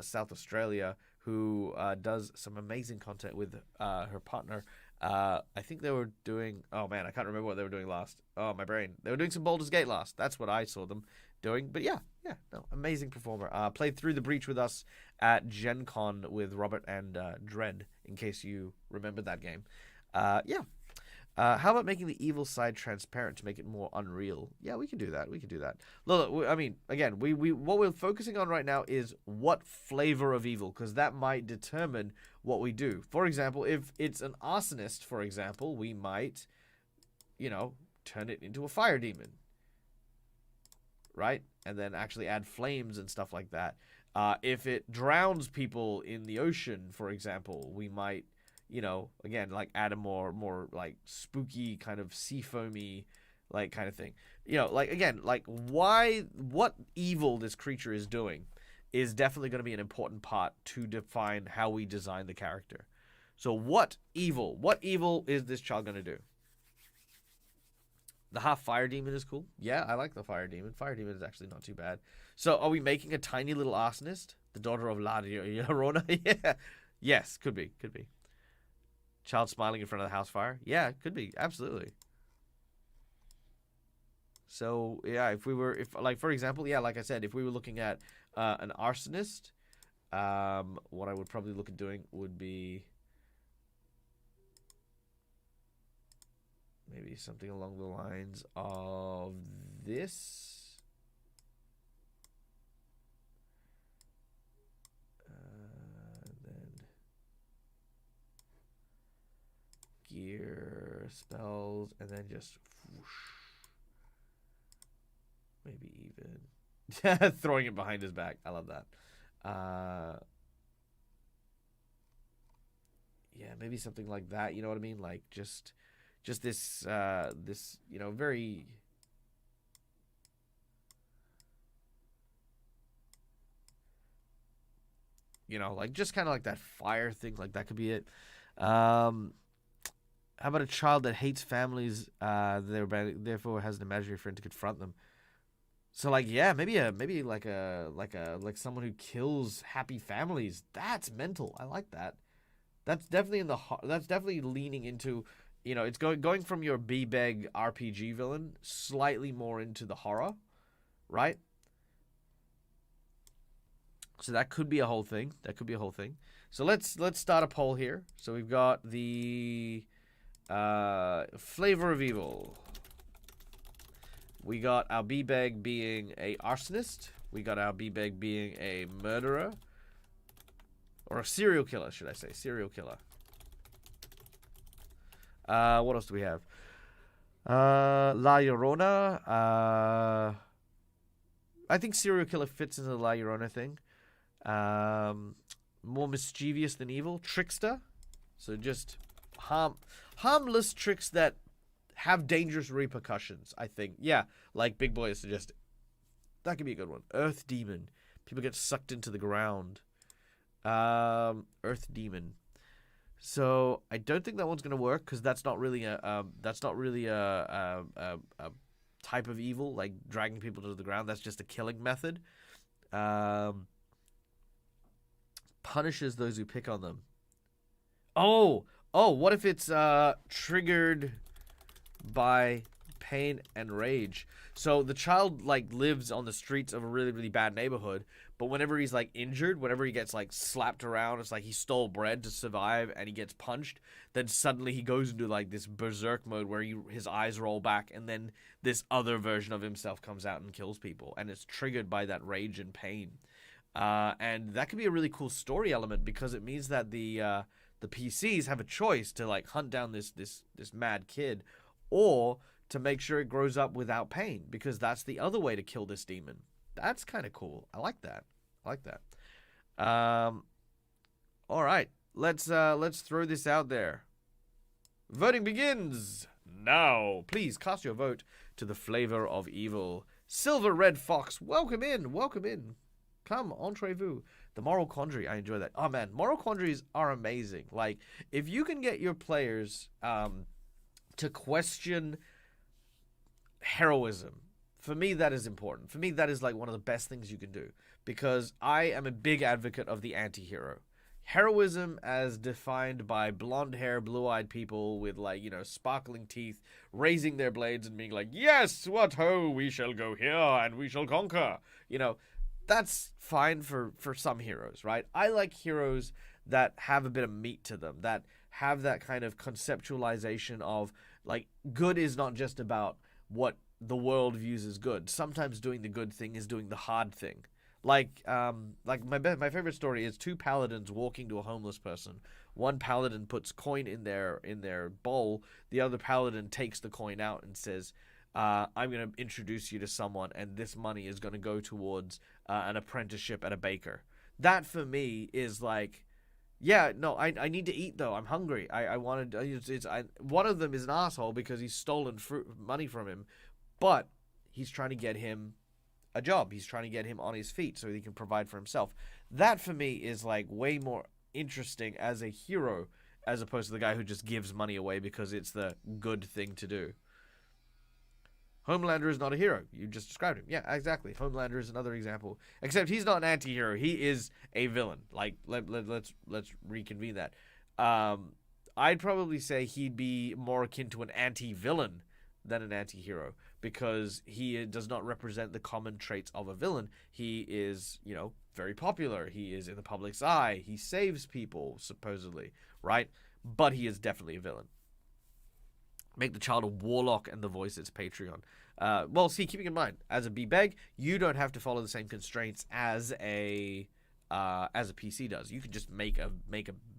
South Australia who does some amazing content with her partner. I think they were doing, oh man, I can't remember what they were doing last. Oh, my brain. They were doing some Baldur's Gate last. That's what I saw them doing. But yeah, amazing performer. Played Through the Breach with us at Gen Con with Robert and Dread, in case you remember that game. How about making the evil side transparent to make it more unreal? Yeah, we can do that. Look, I mean, again, we what we're focusing on right now is what flavor of evil, because that might determine what we do. For example, if it's an arsonist, for example, we might, turn it into a fire demon, right? And then actually add flames and stuff like that. If it drowns people in the ocean, for example, we might, you know, again, like add a more like spooky kind of sea foamy like kind of thing. You know, like again, like what evil this creature is doing is definitely going to be an important part to define how we design the character. So what evil is this child going to do? The half fire demon is cool. Yeah, I like the fire demon. Fire demon is actually not too bad. So are we making a tiny little arsonist? The daughter of La Llorona? Yeah. Yes, could be. Could be. Child smiling in front of the house fire? Yeah, could be. Absolutely. So, yeah, if like, for example, yeah, like I said, if we were looking at an arsonist, what I would probably look at doing would be maybe something along the lines of this. Then gear, spells, and then just whoosh. Maybe even throwing it behind his back. I love that. Yeah, maybe something like that. You know what I mean? Like just this this, you know, very, you know, like just kind of like that fire thing. Like that could be it. How about a child that hates families? Therefore has an imaginary friend to confront them. So like, yeah, maybe like someone who kills happy families. That's mental. I like that. That's definitely that's definitely leaning into, you know, it's going from your B-beg RPG villain slightly more into the horror, right? So that could be a whole thing. That could be a whole thing. So let's start a poll here. So we've got the flavor of evil. We got our B-bag being a arsonist. We got our B-bag being a murderer. Or a serial killer, should I say. Serial killer. What else do we have? La Llorona. I think serial killer fits into the La Llorona thing. More mischievous than evil. Trickster. So just harmless tricks that have dangerous repercussions, I think. Yeah, like Big Boy suggested. That could be a good one. Earth Demon. People get sucked into the ground. Earth Demon. So I don't think that one's gonna work because that's not really a type of evil, like dragging people to the ground. That's just a killing method. Punishes those who pick on them. Oh, what if it's triggered by pain and rage? So the child like lives on the streets of a really, really bad neighborhood, but whenever he's like injured, whenever he gets like slapped around, it's like he stole bread to survive and he gets punched, then suddenly he goes into like this berserk mode where his eyes roll back and then this other version of himself comes out and kills people, and it's triggered by that rage and pain. And that could be a really cool story element because it means that the PCs have a choice to like hunt down this mad kid, or to make sure it grows up without pain, because that's the other way to kill this demon. That's kind of cool. I like that. All right, let's throw this out there. Voting begins now. Please cast your vote to the flavor of evil. Silver Red Fox, welcome in. Come, entrez-vous. The moral quandary, I enjoy that. Oh man, moral quandaries are amazing. Like, if you can get your players to question heroism, for me that is important. For me that is like one of the best things you can do, because I am a big advocate of the anti-hero. Heroism as defined by blonde hair, blue-eyed people with like, you know, sparkling teeth, raising their blades and being like, yes, what ho, we shall go here and we shall conquer. You know, that's fine for some heroes, right? I like heroes that have a bit of meat to them, that have that kind of conceptualization of like, good is not just about what the world views as good. Sometimes doing the good thing is doing the hard thing. Like my favorite story is two paladins walking to a homeless person. One paladin puts coin in their bowl. The other paladin takes the coin out and says, I'm going to introduce you to someone, and this money is going to go towards an apprenticeship at a baker. That for me is like, Yeah, no, I need to eat though. I'm hungry. I wanted. One of them is an asshole because he's stolen money from him, but he's trying to get him a job. He's trying to get him on his feet so he can provide for himself. That for me is like way more interesting as a hero as opposed to the guy who just gives money away because it's the good thing to do. Homelander is not a hero. You just described him. Yeah, exactly. Homelander is another example. Except he's not an anti-hero. He is a villain. Like let's reconvene that. I'd probably say he'd be more akin to an anti-villain than an anti-hero because he does not represent the common traits of a villain. He is, very popular. He is in the public's eye. He saves people supposedly, right? But he is definitely a villain. Make the child a warlock and the voice its Patreon. Well, see, keeping in mind, as a B-Beg, you don't have to follow the same constraints as a PC does. You can just make a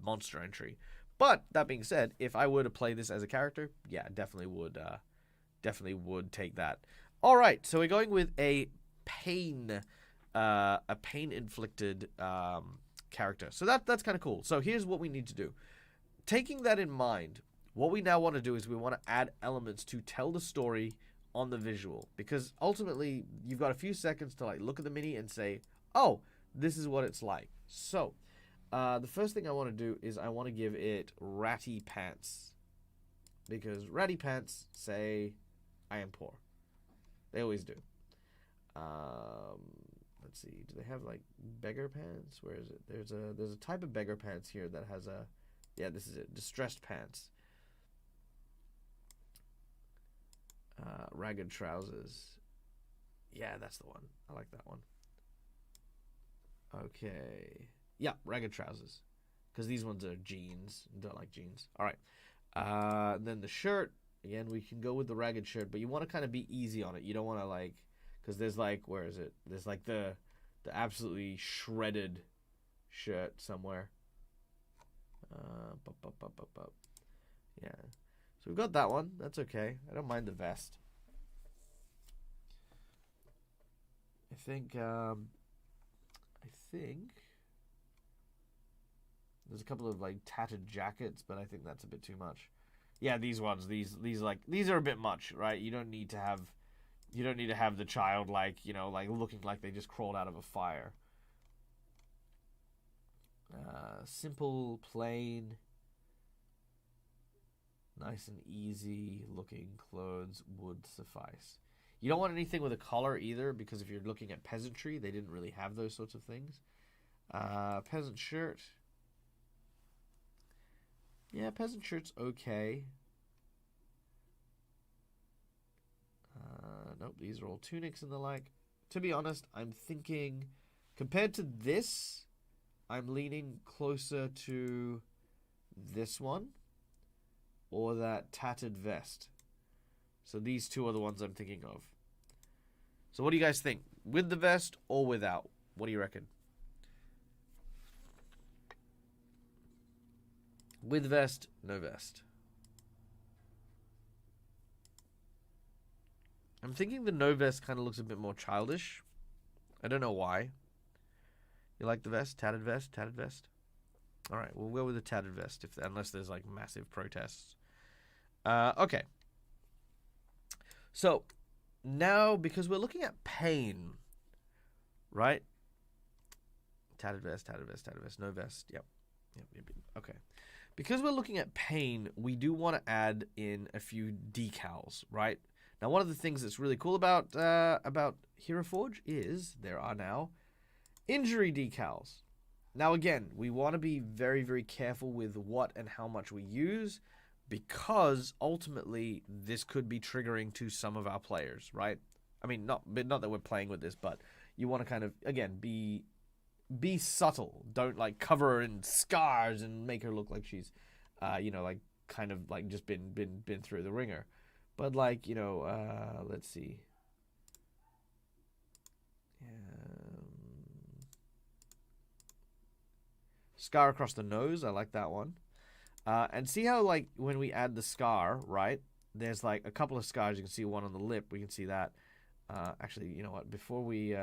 monster entry. But that being said, if I were to play this as a character, yeah, definitely would take that. All right, so we're going with a pain inflicted character. So that's kind of cool. So here's what we need to do. Taking that in mind, what we now want to do is we want to add elements to tell the story on the visual. Because ultimately, you've got a few seconds to like look at the mini and say, oh, this is what it's like. So, the first thing I want to do is I want to give it ratty pants. Because ratty pants say, I am poor. They always do. Let's see. Do they have like beggar pants? Where is it? There's a type of beggar pants here that has a... Yeah, this is it. Distressed pants. Ragged trousers. Yeah, that's the one. I like that one. Okay. Yeah, ragged trousers. Because these ones are jeans. Don't like jeans. All right. Then the shirt. Again, we can go with the ragged shirt, but you want to kind of be easy on it. You don't want to like... Because there's like... Where is it? There's like the absolutely shredded shirt somewhere. Yeah. So we've got that one. That's okay. I don't mind the vest. I think there's a couple of like tattered jackets, but I think that's a bit too much. Yeah, these ones, these are a bit much, right? You don't need to have the child like, like looking like they just crawled out of a fire. Simple, plain, nice and easy looking clothes would suffice. You don't want anything with a collar either, because if you're looking at peasantry, they didn't really have those sorts of things. Peasant shirt. Yeah, peasant shirt's okay. Nope, these are all tunics and the like. To be honest, I'm thinking, compared to this, I'm leaning closer to this one or that tattered vest. So these two are the ones I'm thinking of. So what do you guys think? With the vest or without? What do you reckon? With vest, no vest. I'm thinking the no vest kind of looks a bit more childish. I don't know why. You like the vest? Tattered vest? Tattered vest? Alright, we'll go with the tattered vest unless there's like massive protests. Okay. So, now, because we're looking at pain, right? Tattered vest, tattered vest, tattered vest, no vest. Yep. Okay. Because we're looking at pain, we do want to add in a few decals, right? Now, one of the things that's really cool about Heroforge is there are now injury decals. Now, again, we want to be very, very careful with what and how much we use, because ultimately this could be triggering to some of our players, right? I mean, not that we're playing with this, but you want to kind of, again, be subtle. Don't like cover her in scars and make her look like she's, like kind of like just been through the ringer. But like, let's see. Scar across the nose. I like that one. And see how like when we add the scar, right? There's like a couple of scars. You can see one on the lip. We can see that. Actually, you know what? Before we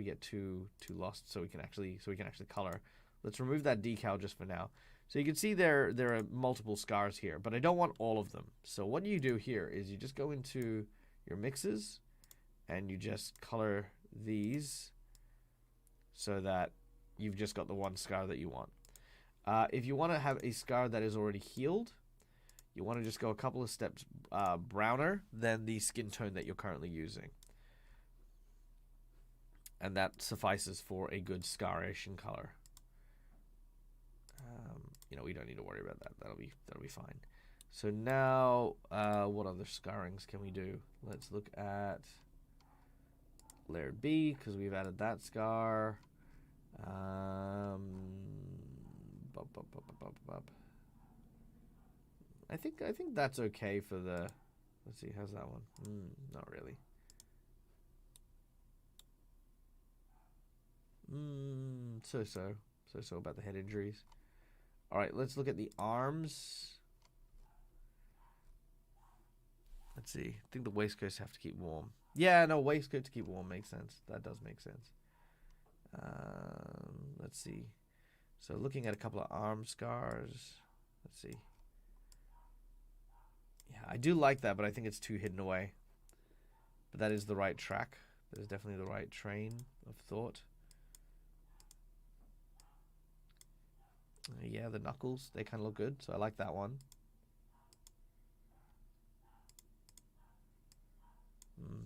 get too lost, so we can actually color. Let's remove that decal just for now. So you can see there are multiple scars here, but I don't want all of them. So what you do here is you just go into your mixes and you just color these so that you've just got the one scar that you want. If you want to have a scar that is already healed, you want to just go a couple of steps browner than the skin tone that you're currently using. And that suffices for a good scaration color. You know, we don't need to worry about that. That'll be fine. So now, what other scarrings can we do? Let's look at layer B, because we've added that scar. I think that's okay for the. Let's see, how's that one? Not really. So about the head injuries. All right, let's look at the arms. Let's see. I think the waistcoats have to keep warm. Yeah, no, waistcoat to keep warm makes sense. That does make sense. Let's see. So looking at a couple of arm scars. Let's see. Yeah, I do like that, but I think it's too hidden away. But that is the right track. That is definitely the right train of thought. Yeah, the knuckles, they kind of look good, so I like that one.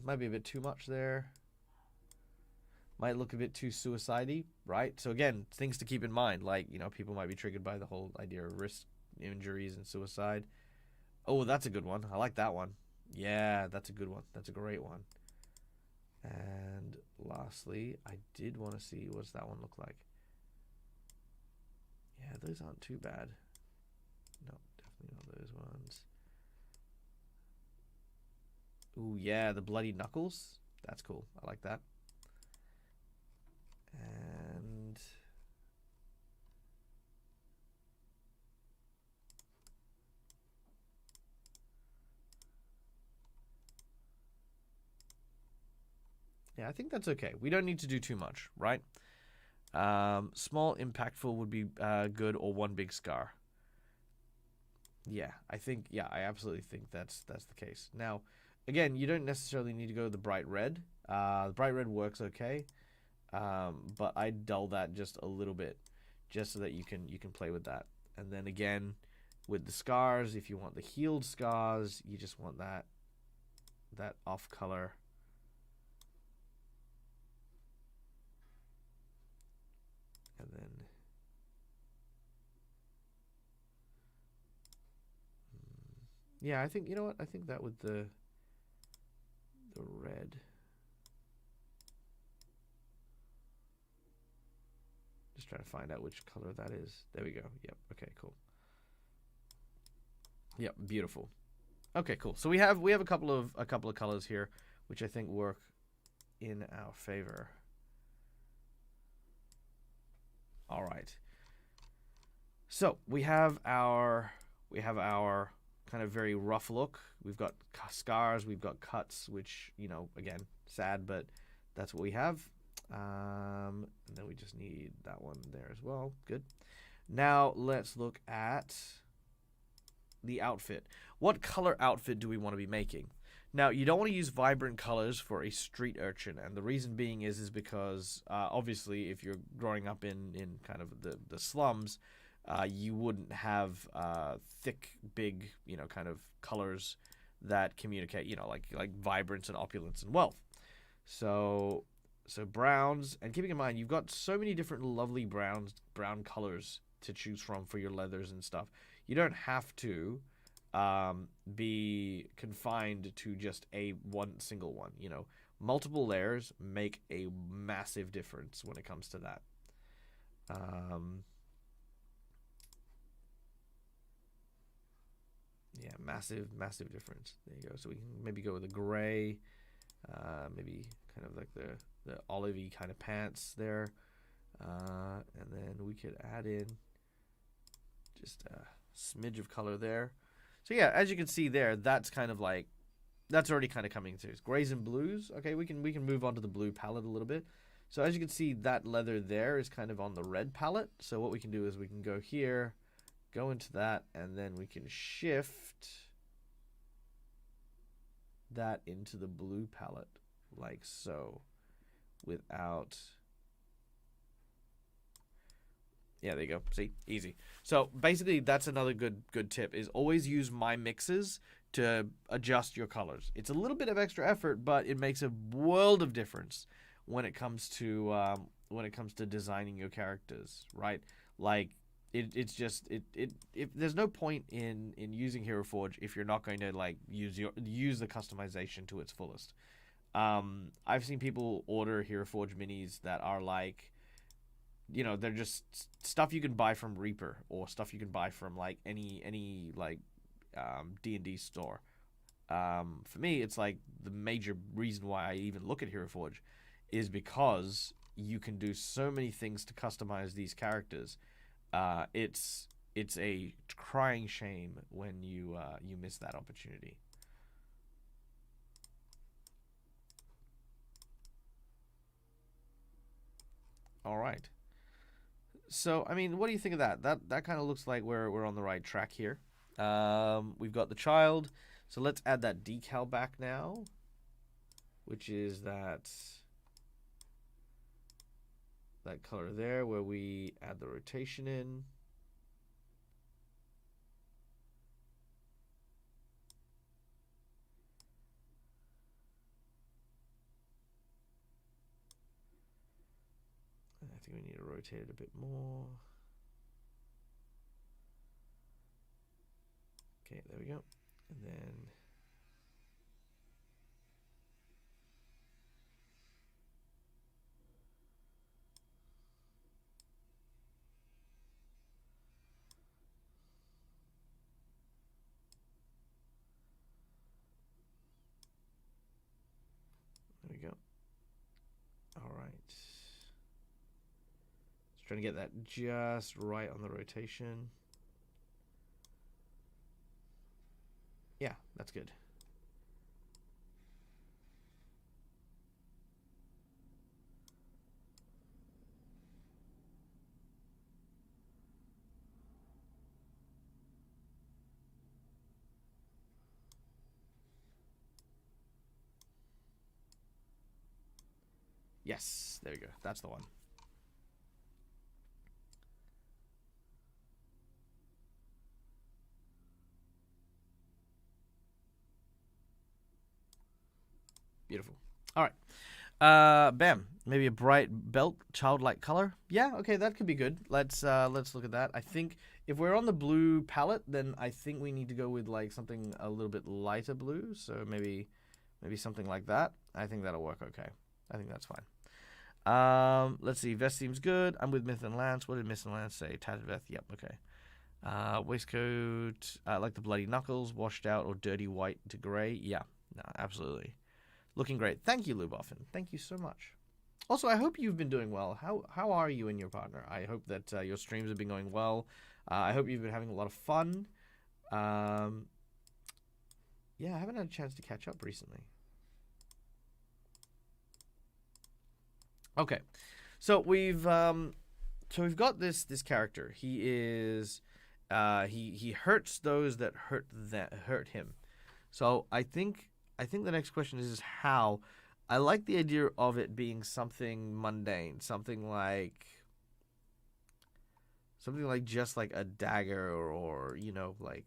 Might be a bit too much there. Might look a bit too suicide-y, right? So again, things to keep in mind, like, you know, people might be triggered by the whole idea of wrist injuries and suicide. Oh, that's a good one. I like that one. Yeah, that's a good one. That's a great one. And lastly, I did want to see what's that one look like. Yeah, those aren't too bad. No, definitely not those ones. Ooh, yeah, the bloody knuckles. That's cool. I like that. And yeah, I think that's okay. We don't need to do too much, right? Small, impactful would be good, or one big scar. Yeah, I absolutely think that's the case. Now, again, you don't necessarily need to go the bright red. The bright red works okay, but I dull that just a little bit, just so that you can play with that. And then again, with the scars, if you want the healed scars, you just want that off color. And then yeah, I think, you know what? I think that with the red. Just trying to find out which color that is. There we go. Yep. Okay, cool. Yep, beautiful. Okay, cool. So we have a couple of colors here, which I think work in our favor. All right. So we have our kind of very rough look. We've got scars, we've got cuts, which, you know, again, sad, but that's what we have. And then we just need that one there as well. Good. Now let's look at the outfit. What color outfit do we want to be making? Now, you don't want to use vibrant colors for a street urchin, and the reason being is because obviously if you're growing up in kind of the slums, you wouldn't have thick, big, you know, kind of colors that communicate, you know, like vibrance and opulence and wealth. So browns, and keeping in mind you've got so many different lovely brown colors to choose from for your leathers and stuff. You don't have to be confined to just one single one. You know, multiple layers make a massive difference when it comes to that. Yeah, massive difference. There you go. So we can maybe go with a gray, maybe kind of like the olivey kind of pants there, and then we could add in just a smidge of color there. So yeah, as you can see there, that's kind of like, that's already kind of coming through. Grays and blues. Okay, we can move on to the blue palette a little bit. So as you can see, that leather there is kind of on the red palette. So what we can do is we can go here, go into that, and then we can shift that into the blue palette like so without... Yeah, there you go. See? Easy. So basically that's another good tip, is always use my mixes to adjust your colors. It's a little bit of extra effort, but it makes a world of difference when it comes to designing your characters, right? Like it's just there's no point in using Heroforge if you're not going to like use the customization to its fullest. I've seen people order Heroforge minis that are like, you know, they're just stuff you can buy from Reaper or stuff you can buy from like any like D&D store. For me, it's like the major reason why I even look at Heroforge is because you can do so many things to customize these characters. It's a crying shame when you miss that opportunity. All right. So, I mean, what do you think of that? That kind of looks like we're on the right track here. We've got the child. So let's add that decal back now, which is that color there where we add the rotation in. I think we need to rotate it a bit more. Okay, there we go. And then there we go. All right. Just trying to get that just right on the rotation. Yeah, that's good. Yes, there we go. That's the one. Beautiful. All right. Bam. Maybe a bright belt, childlike color. Yeah, okay, that could be good. Let's look at that. I think if we're on the blue palette, then I think we need to go with like something a little bit lighter blue. So maybe something like that. I think that'll work okay. I think that's fine. Let's see. Vest seems good. I'm with Myth and Lance. What did Myth and Lance say? Tattered vest. Yep. Okay. Waistcoat. Like the bloody knuckles, washed out or dirty white to gray. Yeah. No, absolutely. Looking great. Thank you, Luboffin. Thank you so much. Also, I hope you've been doing well. How are you and your partner? I hope that your streams have been going well. I hope you've been having a lot of fun. Yeah, I haven't had a chance to catch up recently. Okay, so we've got this character. He is he hurts those that hurt him. So I think the next question is how. I like the idea of it being something mundane, something like just like a dagger or you know, like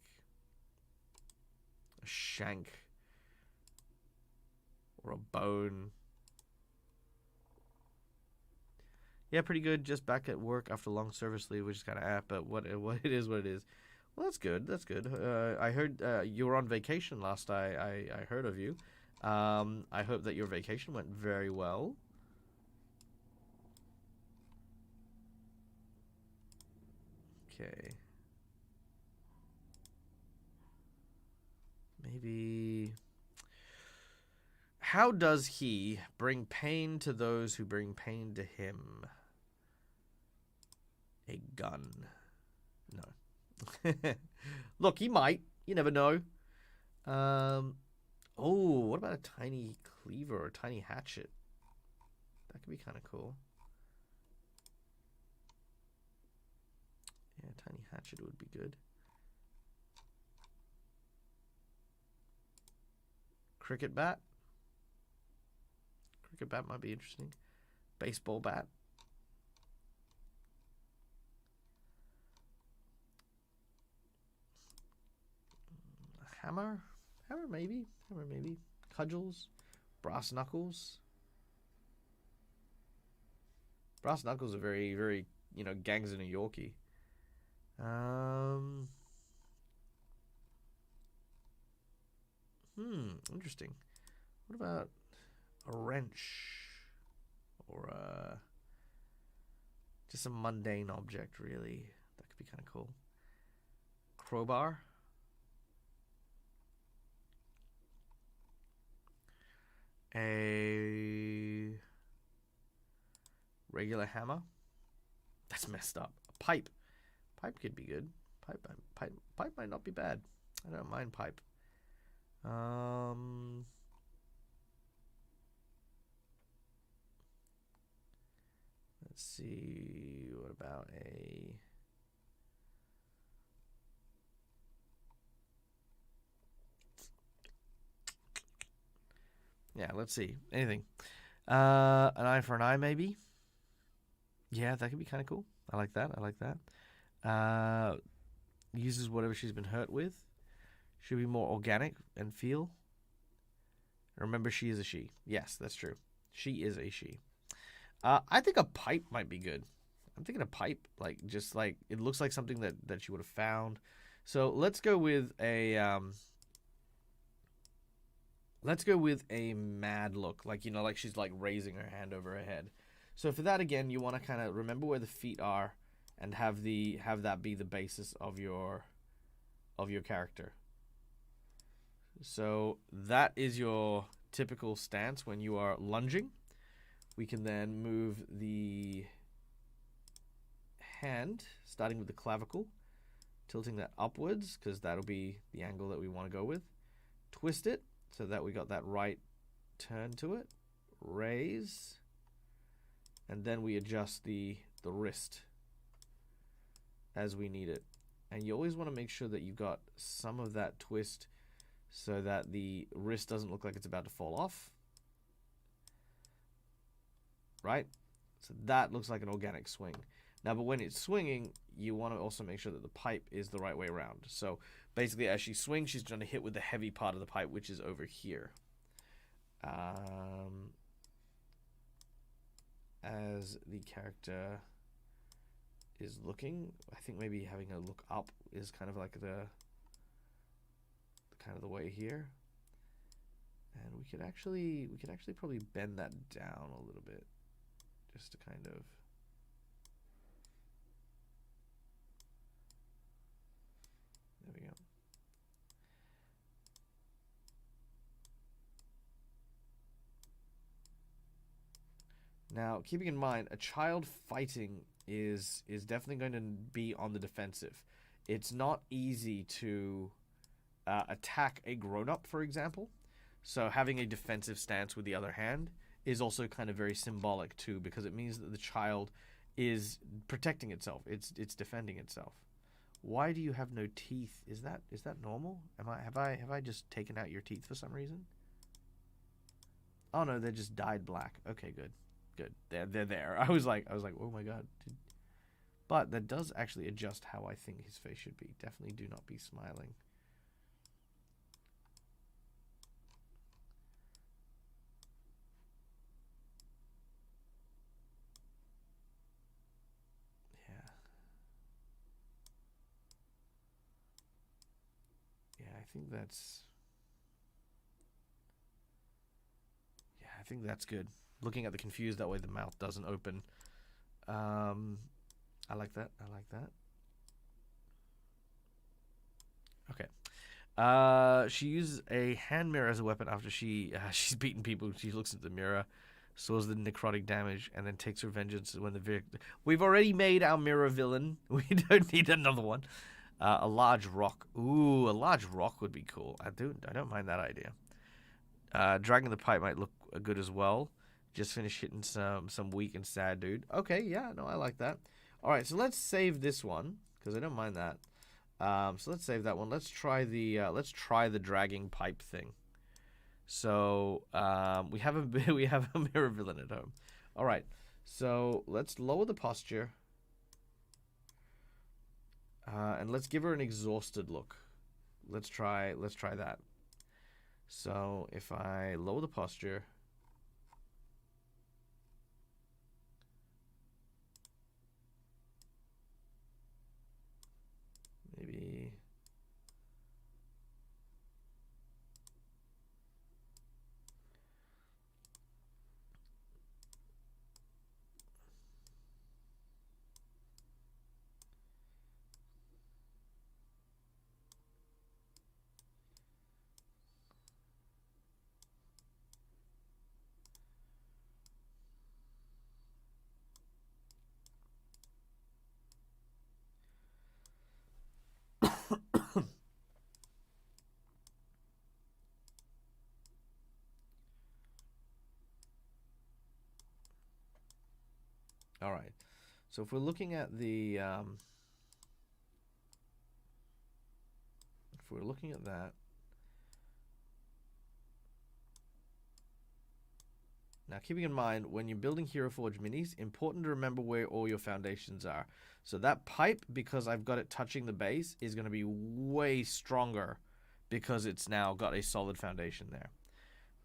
a shank or a bone. Yeah, pretty good. Just back at work after long service leave, which is kind of but what it is, what it is. Well, that's good. That's good. I heard you were on vacation last. I heard of you. I hope that your vacation went very well. Okay. Maybe. How does he bring pain to those who bring pain to him? A gun. No. Look, he might. You never know. Oh, what about a tiny cleaver or a tiny hatchet? That could be kind of cool. Tiny hatchet would be good. Cricket bat. Cricket bat might be interesting. Baseball bat. Hammer. Hammer maybe. Hammer maybe. Cudgels. Brass knuckles. Brass knuckles are very, very, you know, gangs of New Yorkie. Interesting. What about a wrench? Or just a mundane object, really. That could be kind of cool. Crowbar. A regular hammer. That's messed up. A pipe. Pipe could be good. Pipe might not be bad. I don't mind pipe. Let's see. What about a... Yeah, let's see. Anything. An eye for an eye, maybe? Yeah, that could be kind of cool. I like that. I like that. Uses whatever she's been hurt with. Should be more organic and feel. Remember, she is a she. Yes, that's true. She is a she. I think a pipe might be good. I'm thinking a pipe. Like, just like, it looks like something that she would have found. So let's go with a... Let's go with a mad look, like, you know, like she's like raising her hand over her head. So for that, again, you want to kind of remember where the feet are and have that be the basis of your character. So that is your typical stance when you are lunging. We can then move the hand, starting with the clavicle, tilting that upwards because that'll be the angle that we want to go with. Twist it so that we got that right turn to it. Raise. And then we adjust the wrist as we need it. And you always want to make sure that you got some of that twist so that the wrist doesn't look like it's about to fall off. Right? So that looks like an organic swing. Now, but when it's swinging, you want to also make sure that the pipe is the right way around. So basically, as she swings, she's trying to hit with the heavy part of the pipe, which is over here. As the character is looking, I think maybe having a look up is kind of like the way here. And we could actually probably bend that down a little bit, just to kind of. There we go. Now, keeping in mind, a child fighting is definitely going to be on the defensive. It's not easy to attack a grown-up, for example. So having a defensive stance with the other hand is also kind of very symbolic too, because it means that the child is protecting itself. It's defending itself. Why do you have no teeth? Is that normal? Have I just taken out your teeth for some reason? Oh no, they're just dyed black. Okay, good. Good. They're there. I was like, oh my god. But that does actually adjust how I think his face should be. Definitely do not be smiling. Yeah. Yeah, I think that's... Yeah, I think that's good. Looking at the confused, that way the mouth doesn't open. I like that. I like that. Okay. She uses a hand mirror as a weapon after she's beaten people. She looks at the mirror, stores the necrotic damage, and then takes her vengeance when the victim. We've already made our mirror villain. We don't need another one. A large rock. Ooh, a large rock would be cool. I don't mind that idea. Dragging the pipe might look good as well. Just finished hitting some weak and sad dude. Okay, yeah, no, I like that. All right, so let's save this one because I don't mind that. So let's save that one. Let's try the dragging pipe thing. So we have a we have a mirror villain at home. All right. So let's lower the posture, and let's give her an exhausted look. Let's try that. So if I lower the posture, maybe. All right. So if we're looking at the if we're looking at that, now keeping in mind when you're building Heroforge minis, important to remember where all your foundations are. So that pipe, because I've got it touching the base, is going to be way stronger because it's now got a solid foundation there.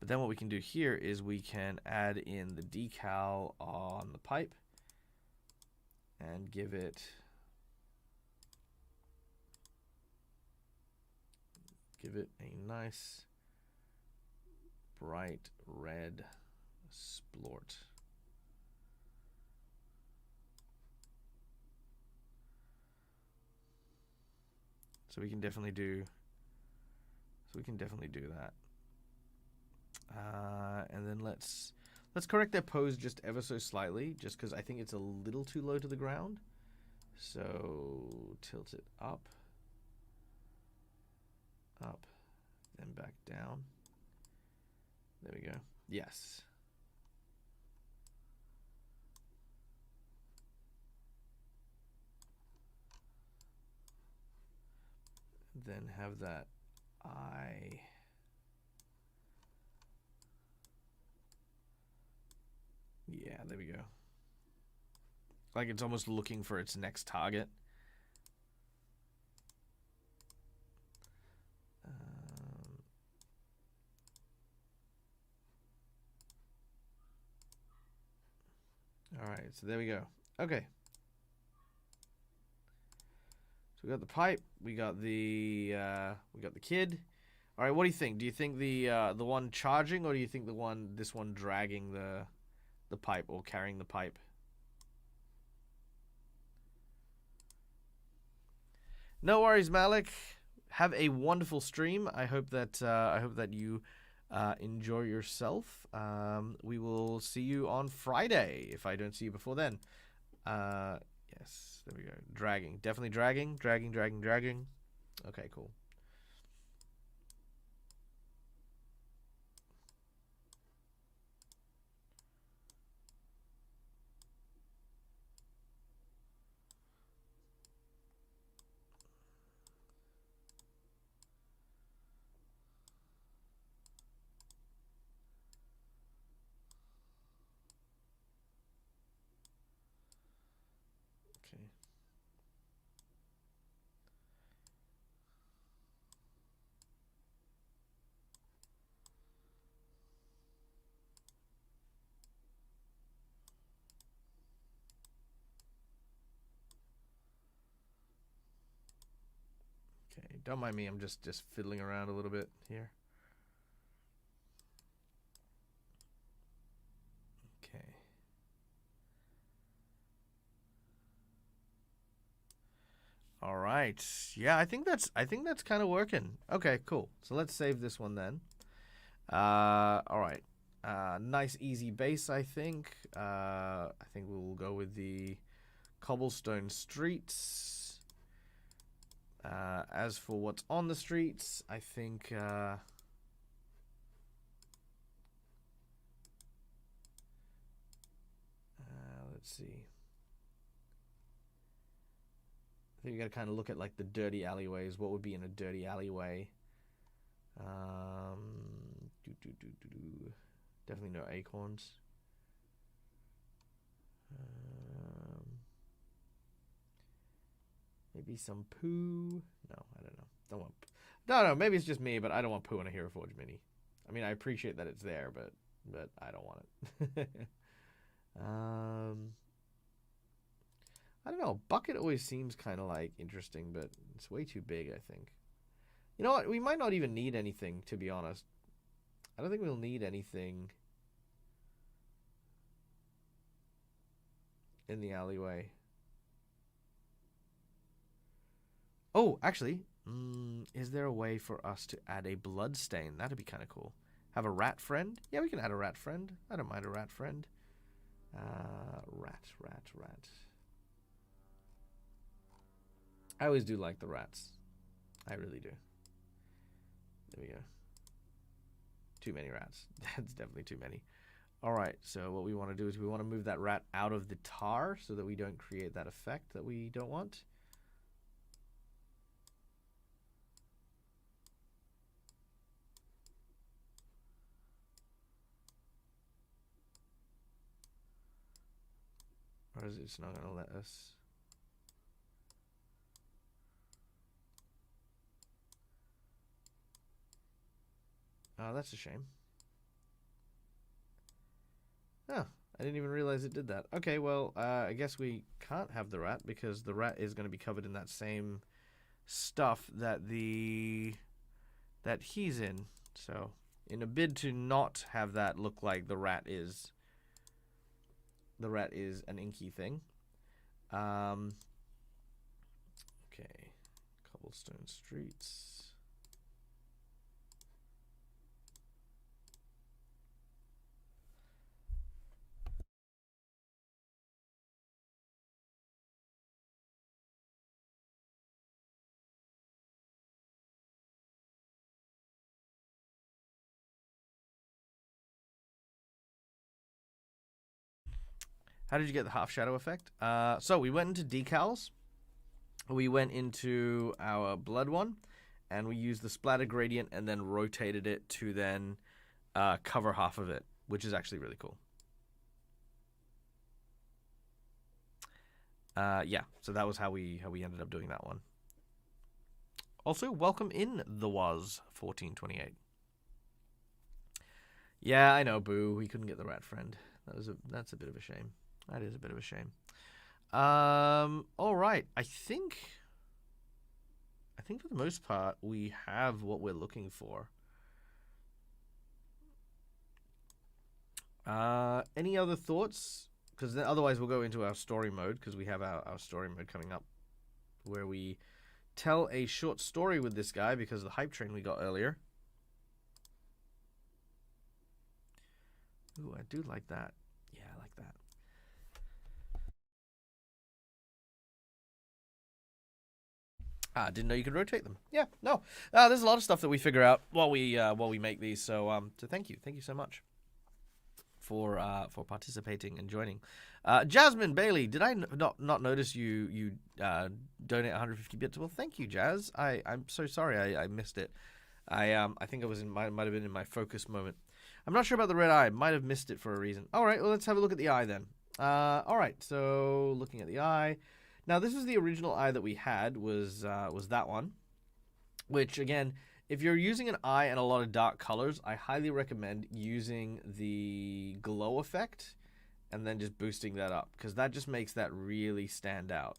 But then what we can do here is we can add in the decal on the pipe and give it a nice bright red splort. So we can definitely do that. And then let's correct their pose just ever so slightly, just because I think it's a little too low to the ground. So tilt it up, then back down. There we go. Yes. Then have that eye. Yeah, there we go. Like it's almost looking for its next target. All right, so there we go. Okay. So we got the pipe, we got the kid. All right, what do you think? Do you think the one charging, or do you think this one dragging the pipe or carrying the pipe? No worries, Malik. Have a wonderful stream. I hope that you enjoy yourself. We will see you on Friday if I don't see you before then. Yes, there we go. Dragging, definitely dragging. Okay, cool. Okay. Okay, don't mind me. I'm just fiddling around a little bit here. Okay. All right. Yeah, I think that's kind of working. Okay, cool. So let's save this one then. All right. Nice easy base, I think. I think we'll go with the cobblestone streets. As for what's on the streets, I think let's see. I you got to kind of look at like the dirty alleyways. What would be in a dirty alleyway? Definitely no acorns. Maybe some poo. No, I don't know. Don't want. No. Maybe it's just me, but I don't want poo in a Heroforge mini. I mean, I appreciate that it's there, but I don't want it. I don't know. Bucket always seems kind of like interesting, but it's way too big, I think. You know what? We might not even need anything, to be honest. I don't think we'll need anything in the alleyway. Oh, actually, is there a way for us to add a blood stain? That'd be kind of cool. Have a rat friend? Yeah, we can add a rat friend. I don't mind a rat friend. Rat. I always do like the rats. I really do. There we go. Too many rats. That's definitely too many. All right, so what we want to do is we want to move that rat out of the tar so that we don't create that effect that we don't want. Or is it just not going to let us? Oh, that's a shame. Oh, I didn't even realize it did that. Okay, well, I guess we can't have the rat because the rat is going to be covered in that same stuff that he's in. So, in a bid to not have that look like the rat is an inky thing. Okay, cobblestone streets. How did you get the half shadow effect? So we went into decals. We went into our blood one, and we used the splatter gradient and then rotated it to then cover half of it, which is actually really cool. Yeah, so that was how we ended up doing that one. Also, welcome in the was 1428. Yeah, I know, boo. We couldn't get the rat friend. That's a bit of a shame. That is a bit of a shame. All right. I think for the most part we have what we're looking for. Any other thoughts? Because otherwise we'll go into our story mode, because we have our story mode coming up, where we tell a short story with this guy because of the hype train we got earlier. Ooh, I do like that. Yeah, I like that. Didn't know you could rotate them. Yeah, no. There's a lot of stuff that we figure out while we make these. So thank you so much for participating and joining. Jasmine Bailey, did I not notice you donate 150 bits? Well, thank you, Jazz. I'm so sorry I missed it. I think I was might have been in my focus moment. I'm not sure about the red eye. Might have missed it for a reason. All right, well, let's have a look at the eye then. All right, so looking at the eye. Now, this is the original eye that we had, was that one. Which, again, if you're using an eye and a lot of dark colors, I highly recommend using the glow effect and then just boosting that up, because that just makes that really stand out.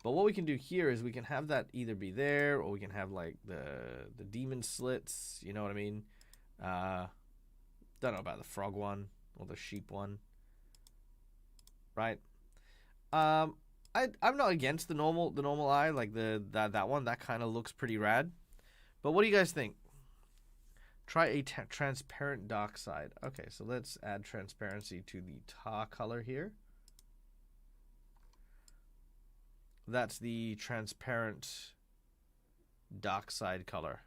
But what we can do here is we can have that either be there, or we can have, like, the demon slits, you know what I mean? Don't know about the frog one or the sheep one, right? I'm not against the normal eye, like that one. That kind of looks pretty rad. But what do you guys think? Try a transparent dark side. Okay, so let's add transparency to the tar color here. That's the transparent dark side color.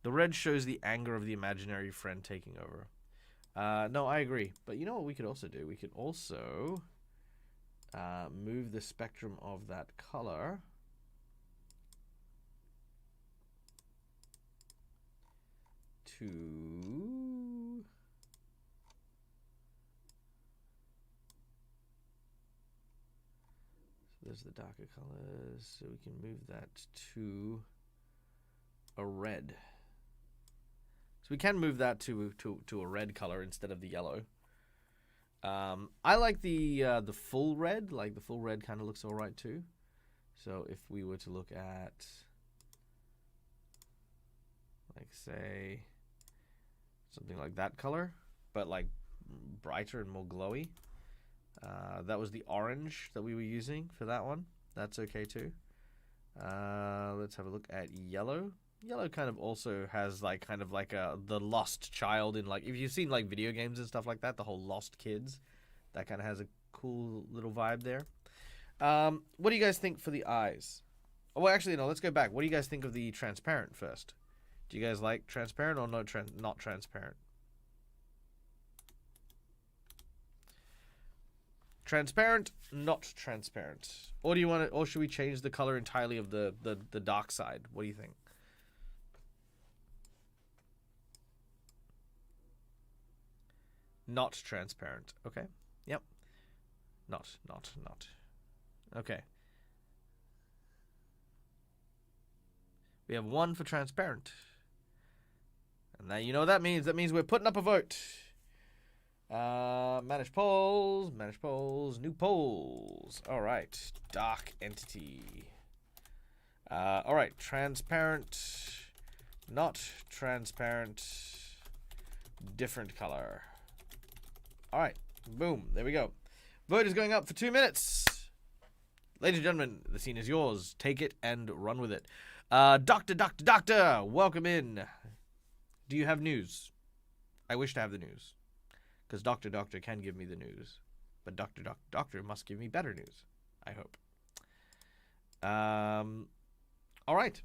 The red shows the anger of the imaginary friend taking over. No, I agree. But you know what we could also do? We could also move the spectrum of that color to there's the darker colors, so we can move that to a red. So we can move that to a red color instead of the yellow. I like the full red. Like the full red kind of looks all right too. So if we were to look at, like, say, something like that color, but like brighter and more glowy. That was the orange that we were using for that one. That's okay too. Let's have a look at yellow. Yellow kind of also has like kind of like the lost child in, like, if you've seen like video games and stuff like that, the whole Lost Kids, that kind of has a cool little vibe there. What do you guys think for the eyes? Oh, well, actually, no, let's go back. What do you guys think of the transparent first? Do you guys like transparent or not transparent? Transparent, not transparent. Or do you want to, or should we change the color entirely of the dark side? What do you think? Not transparent. Okay. Yep. Not. Okay. We have 1 for transparent. And now you know what that means. That means we're putting up a vote. Manage polls, new polls. All right, dark entity. All right, transparent, not transparent, different color. All right, boom, there we go. Vote is going up for 2 minutes. Ladies and gentlemen, the scene is yours. Take it and run with it. Doctor, welcome in. Do you have news? I wish to have the news. Because Doctor can give me the news. But Doctor must give me better news. I hope. All right.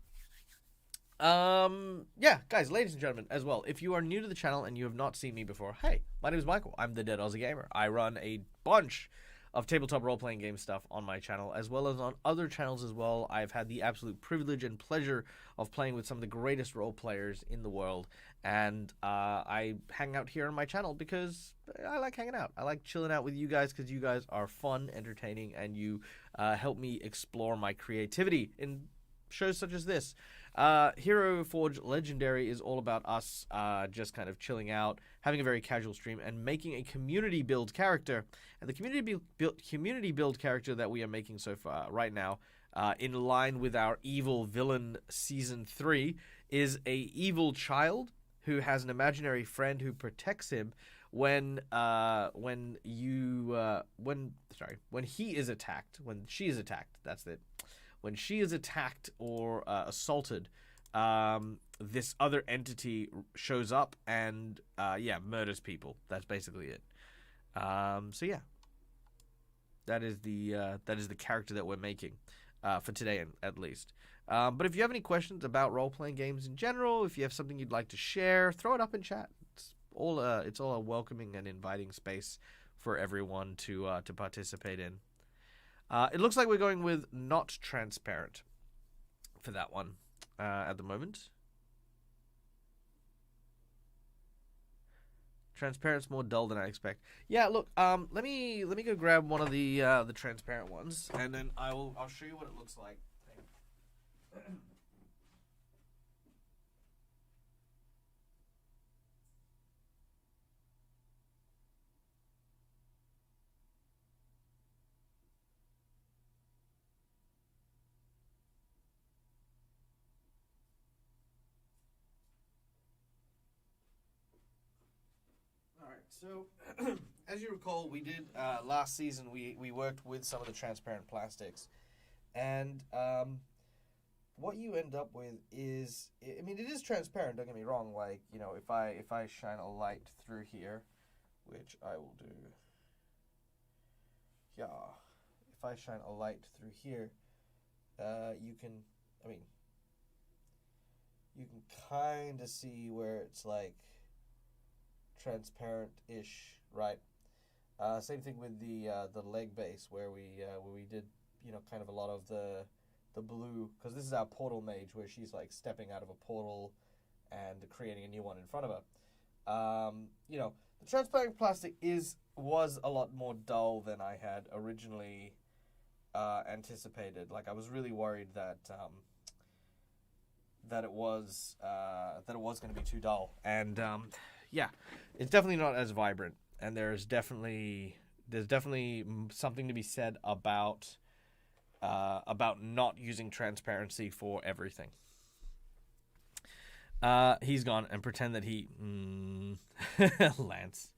Yeah, guys, ladies and gentlemen, as well, if you are new to the channel and you have not seen me before, hey, my name is Michael. I'm the Dead Aussie Gamer. I run a bunch of tabletop role-playing game stuff on my channel, as well as on other channels as well. I've had the absolute privilege and pleasure of playing with some of the greatest role players in the world, and I hang out here on my channel because I like hanging out. I like chilling out with you guys because you guys are fun, entertaining, and you help me explore my creativity in shows such as this. Heroforge Legendary is all about us just kind of chilling out, having a very casual stream, and making a community build character. And the community build character that we are making so far right now, in line with our evil villain season 3, is a evil child who has an imaginary friend who protects him when he is attacked, when she is attacked. That's it. When she is attacked or assaulted, this other entity shows up and murders people. That's basically it. So yeah, that is the character that we're making for today, at least. But if you have any questions about role-playing games in general, if you have something you'd like to share, throw it up in chat. It's all a welcoming and inviting space for everyone to participate in. It looks like we're going with not transparent for that one at the moment. Transparent's more dull than I expect. Yeah, look, let me go grab one of the transparent ones, and then I'll show you what it looks like. So, as you recall, we did last season. We worked with some of the transparent plastics, and what you end up with is, I mean, it is transparent. Don't get me wrong. Like, you know, if I shine a light through here, which I will do. Yeah, if I shine a light through here, you can kind of see where it's like transparent-ish, right? Same thing with the leg base where we did kind of a lot of the blue, because this is our portal mage where she's like stepping out of a portal and creating a new one in front of her. The transparent plastic was a lot more dull than I had originally anticipated. Like, I was really worried that it was going to be too dull, and it's definitely not as vibrant. And there's definitely something to be said about not using transparency for everything. He's gone, and pretend that he Lance.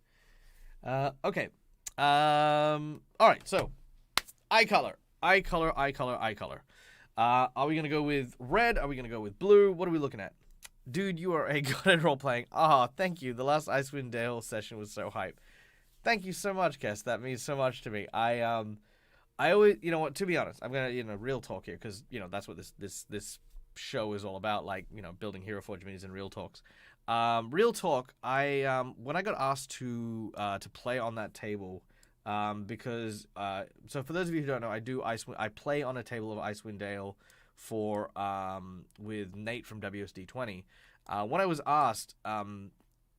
Okay. All right. So, eye color. Are we gonna go with red? Are we gonna go with blue? What are we looking at? Dude, you are a god at role playing. Ah, thank you. The last Icewind Dale session was so hype. Thank you so much, Kess. That means so much to me. I always, to be honest, I'm gonna, real talk here, because that's what this show is all about. Like, building Heroforge minis and real talks. Real talk. When I got asked to play on that table, because so for those of you who don't know, I play on a table of Icewind Dale for with Nate from WSD20. When I was asked,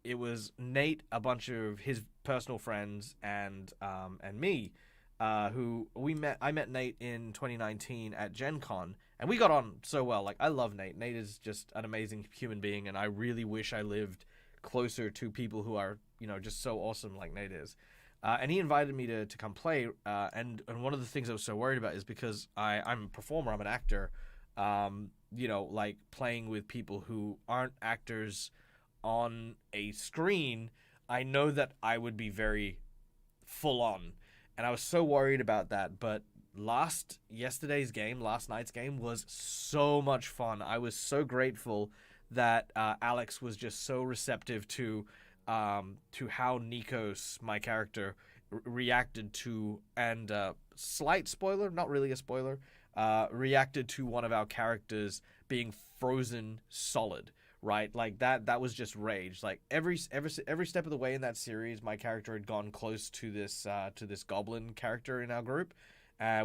it was Nate, a bunch of his personal friends, and me, who I met Nate in 2019 at Gen Con, and we got on so well. Like, I love Nate. Nate is just an amazing human being, and I really wish I lived closer to people who are, just so awesome like Nate is. And he invited me to come play, and one of the things I was so worried about is because I'm a performer, I'm an actor, like playing with people who aren't actors on a screen, I know that I would be very full on, and I was so worried about that. But last night's game was so much fun. I was so grateful that Alex was just so receptive to how Nikos, my character, reacted to, and slight spoiler, not really a spoiler, reacted to one of our characters being frozen solid. Right, like that was just rage. Like every step of the way in that series, my character had gone close to this goblin character in our group.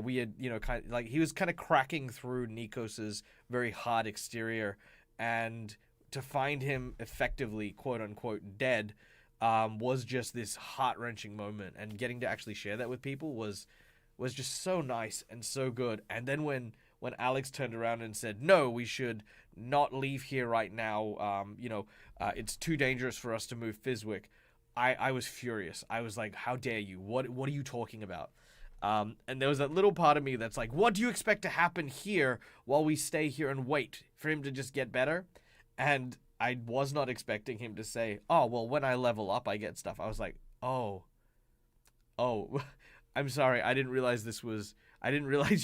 We had, kind of, like, he was kind of cracking through Nikos's very hard exterior, and to find him effectively, quote unquote, dead, was just this heart-wrenching moment. And getting to actually share that with people was just so nice and so good. And then when Alex turned around and said, "No, we should not leave here right now. It's too dangerous for us to move Fizwick," I was furious. I was like, "How dare you? What are you talking about?" And there was that little part of me that's like, "What do you expect to happen here while we stay here and wait for him to just get better?" And I was not expecting him to say, "Oh, well, when I level up, I get stuff." I was like, "Oh, I'm sorry. I didn't realize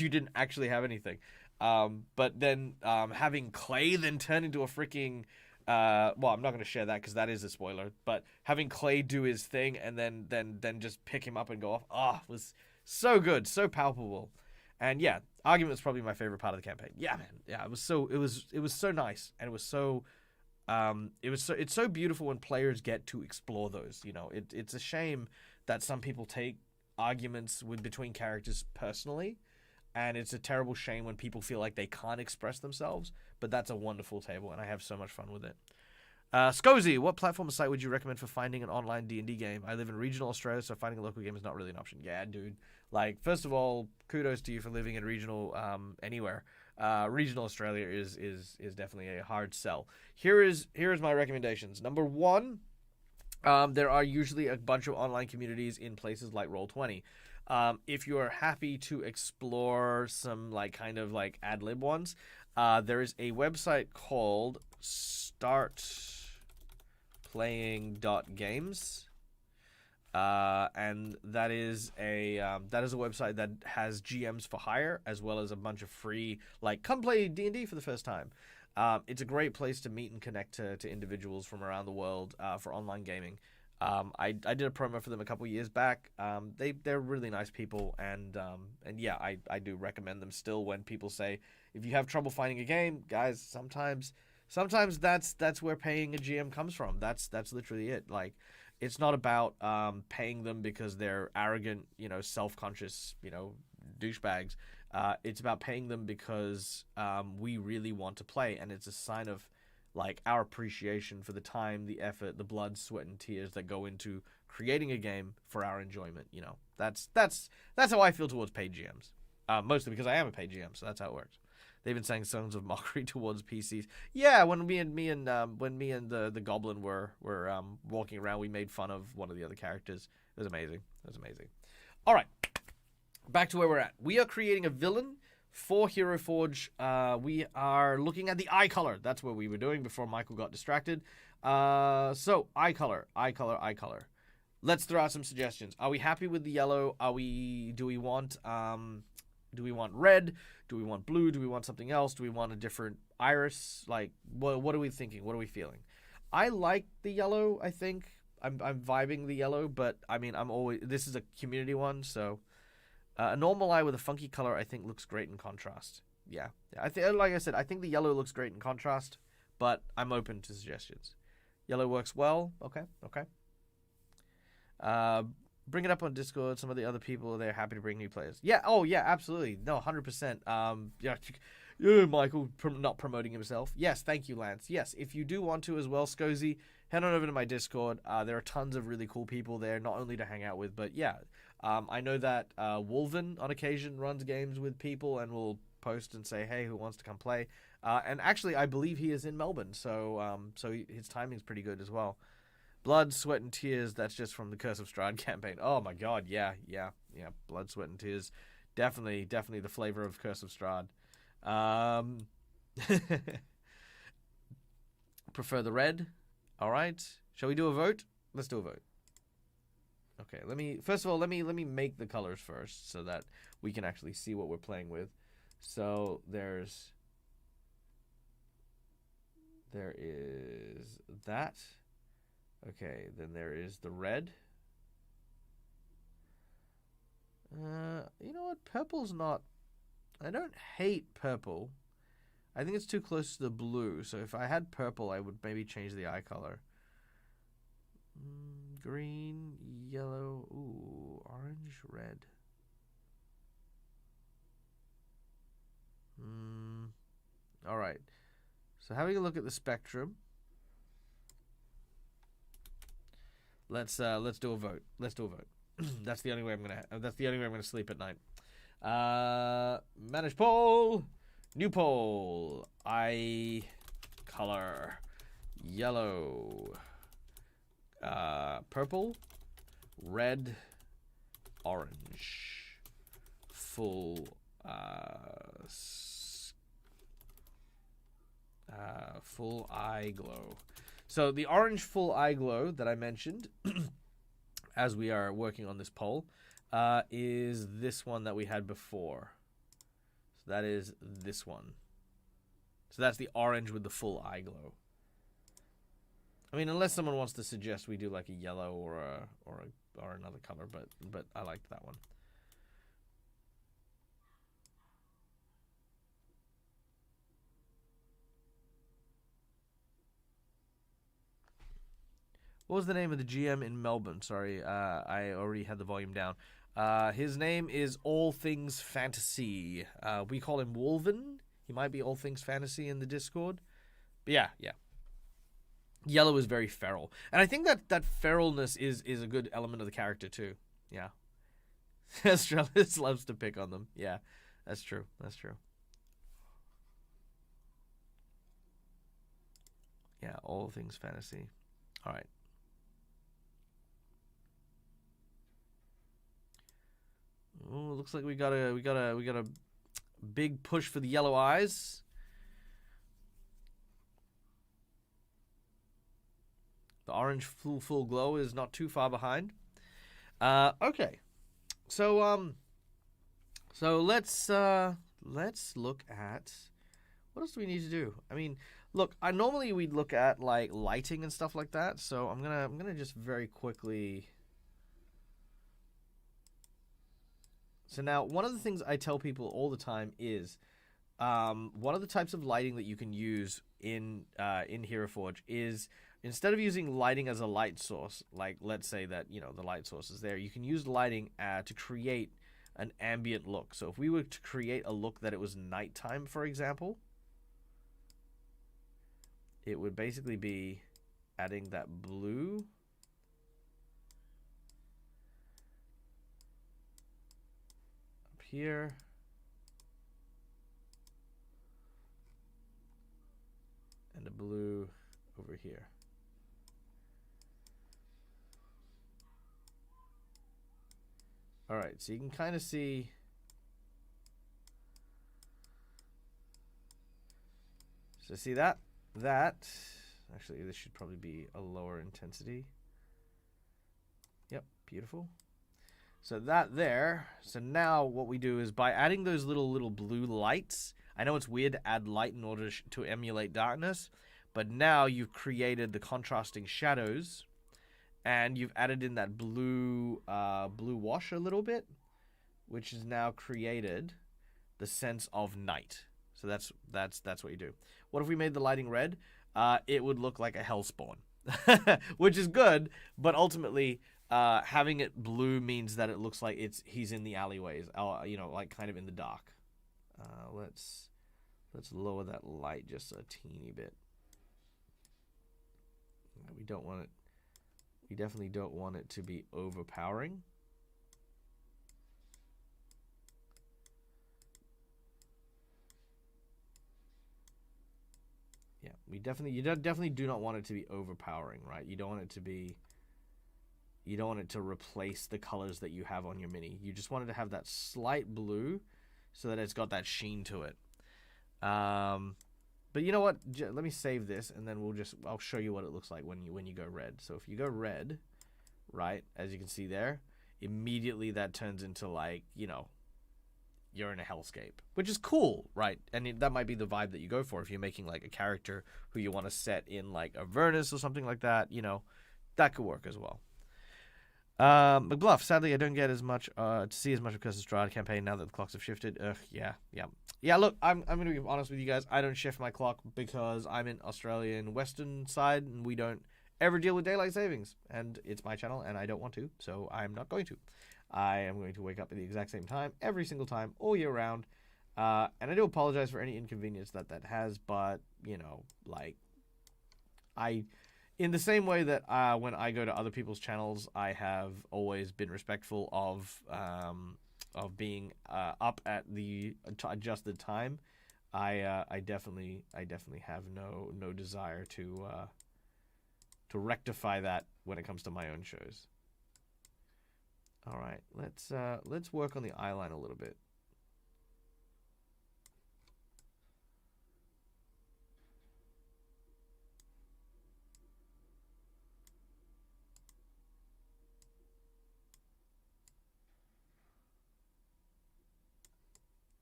you didn't actually have anything." But then having Clay then turn into a freaking I'm not going to share that because that is a spoiler, but having Clay do his thing and then just pick him up and go off, was so good, so palpable. And yeah, argument's probably my favorite part of the campaign. Yeah, man. Yeah, it was so nice, and it's so beautiful when players get to explore those. It's a shame that some people take arguments between characters personally, and it's a terrible shame when people feel like they can't express themselves. But that's a wonderful table, and I have so much fun with it. Scozy, what platform or site would you recommend for finding an online D&D game? I live in regional Australia, so finding a local game is not really an option. Yeah, dude. Like, first of all, kudos to you for living in regional anywhere. Regional Australia is definitely a hard sell. Here is my recommendations. Number one, there are usually a bunch of online communities in places like Roll20. If you are happy to explore some kind of ad lib ones, there is a website called startplaying.games, and that is a website that has GMs for hire, as well as a bunch of free, come play D&D for the first time. It's a great place to meet and connect to individuals from around the world for online gaming. I did a promo for them a couple years back. They're really nice people, and yeah, I do recommend them still. When people say, if you have trouble finding a game, guys, sometimes that's where paying a GM comes from. That's literally it. It's not about paying them because they're arrogant, self-conscious, douchebags. It's about paying them because we really want to play, and it's a sign of like our appreciation for the time, the effort, the blood, sweat, and tears that go into creating a game for our enjoyment. That's how I feel towards paid GMs. Mostly because I am a paid GM, so that's how it works. They've been saying songs of mockery towards PCs. Yeah, when me and the Goblin were walking around, we made fun of one of the other characters. It was amazing. All right, back to where we're at. We are creating a villain for Heroforge. We are looking at the eye color. That's what we were doing before Michael got distracted. So eye color. Let's throw out some suggestions. Are we happy with the yellow? Do we want red? Do we want blue? Do we want something else? Do we want a different iris? Like, what are we thinking? What are we feeling? I like the yellow, I think. I'm vibing the yellow, but I mean, this is a community one, so a normal eye with a funky color I think looks great in contrast. Yeah. Like I said, I think the yellow looks great in contrast, but I'm open to suggestions. Yellow works well. Okay. Bring it up on Discord. Some of the other people, they're happy to bring new players. Yeah. Oh, yeah. Absolutely. No, 100%. Yeah. Michael not promoting himself. Yes. Thank you, Lance. Yes. If you do want to as well, Scozy, head on over to my Discord. There are tons of really cool people there, not only to hang out with, but yeah. I know that Wolven on occasion runs games with people and will post and say, hey, who wants to come play? And actually, I believe he is in Melbourne, so his timing's pretty good as well. Blood, Sweat, and Tears, that's just from the Curse of Strahd campaign. Oh my god, yeah. Blood, Sweat, and Tears. Definitely the flavor of Curse of Strahd. Prefer the red. Alright. Shall we do a vote? Let's do a vote. Okay, let me make the colors first so that we can actually see what we're playing with. So there is that. Okay, then there is the red. You know what? Purple's not... I don't hate purple. I think it's too close to the blue, so if I had purple, I would maybe change the eye color. Green, yellow, ooh, orange, red. All right. So having a look at the spectrum. Let's do a vote. That's the only way I'm gonna sleep at night. Manage poll. New poll. Eye color. Yellow. Purple. Red. Orange. Full eye glow. So the orange full eye glow that I mentioned as we are working on this poll is this one that we had before. So that is this one. So that's the orange with the full eye glow. I mean, unless someone wants to suggest we do like a yellow or another color, but I liked that one. What was the name of the GM in Melbourne? Sorry, I already had the volume down. His name is All Things Fantasy. We call him Wolven. He might be All Things Fantasy in the Discord. But yeah. Yellow is very feral. And I think that feralness is a good element of the character too. Yeah. Australis loves to pick on them. Yeah, that's true. Yeah, All Things Fantasy. All right. Oh, looks like we got a big push for the yellow eyes. The orange full glow is not too far behind. Okay, so let's look at what else do we need to do. I mean, look, normally we'd look at like lighting and stuff like that. So I'm gonna just very quickly. So now, one of the things I tell people all the time is one of the types of lighting that you can use in Heroforge is instead of using lighting as a light source, like let's say that, you know, the light source is there, you can use lighting to create an ambient look. So if we were to create a look that it was nighttime, for example, it would basically be adding that blue up here. And a blue over here. All right, so you can kind of see. So see that? Actually, this should probably be a lower intensity. Yep, beautiful. So that there. So now what we do is by adding those little blue lights. I know it's weird to add light in order to emulate darkness, but now you've created the contrasting shadows, and you've added in that blue wash a little bit, which has now created the sense of night. So that's what you do. What if we made the lighting red? It would look like a hellspawn, which is good, but ultimately having it blue means that it looks like he's in the alleyways, you know, like kind of in the dark. Let's lower that light just a teeny bit. We don't want it. We definitely don't want it to be overpowering. Yeah, you definitely do not want it to be overpowering, right? You don't want it to be. You don't want it to replace the colors that you have on your mini. You just want it to have that slight blue, so that it's got that sheen to it. But you know what? Let me save this, and then I'll show you what it looks like when you go red. So if you go red, right, as you can see there, immediately that turns into, like, you know, you're in a hellscape, which is cool, right? And that might be the vibe that you go for if you're making like a character who you want to set in like Avernus or something like that. You know, that could work as well. McBluff, sadly, I don't get as much to see as much of Curse of Strahd campaign now that the clocks have shifted. Yeah. Look, I'm going to be honest with you guys. I don't shift my clock because I'm in Australian Western side, and we don't ever deal with daylight savings. And it's my channel, and I don't want to, so I'm not going to. I am going to wake up at the exact same time every single time all year round. And I do apologize for any inconvenience that has, but you know, like in the same way that when I go to other people's channels, I have always been respectful of being up at the adjusted time. I definitely have no desire to rectify that when it comes to my own shows. All right, let's work on the eyeline a little bit.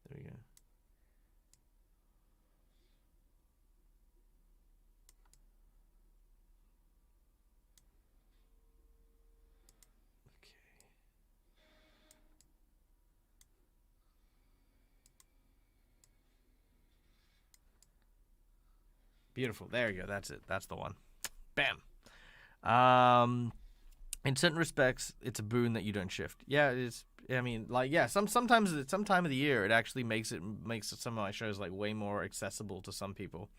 There we go. Beautiful. There you go. That's it. That's the one. Bam. In certain respects, it's a boon that you don't shift. Yeah, it is. I mean, like, yeah. Sometimes at some time of the year, it actually makes some of my shows like way more accessible to some people.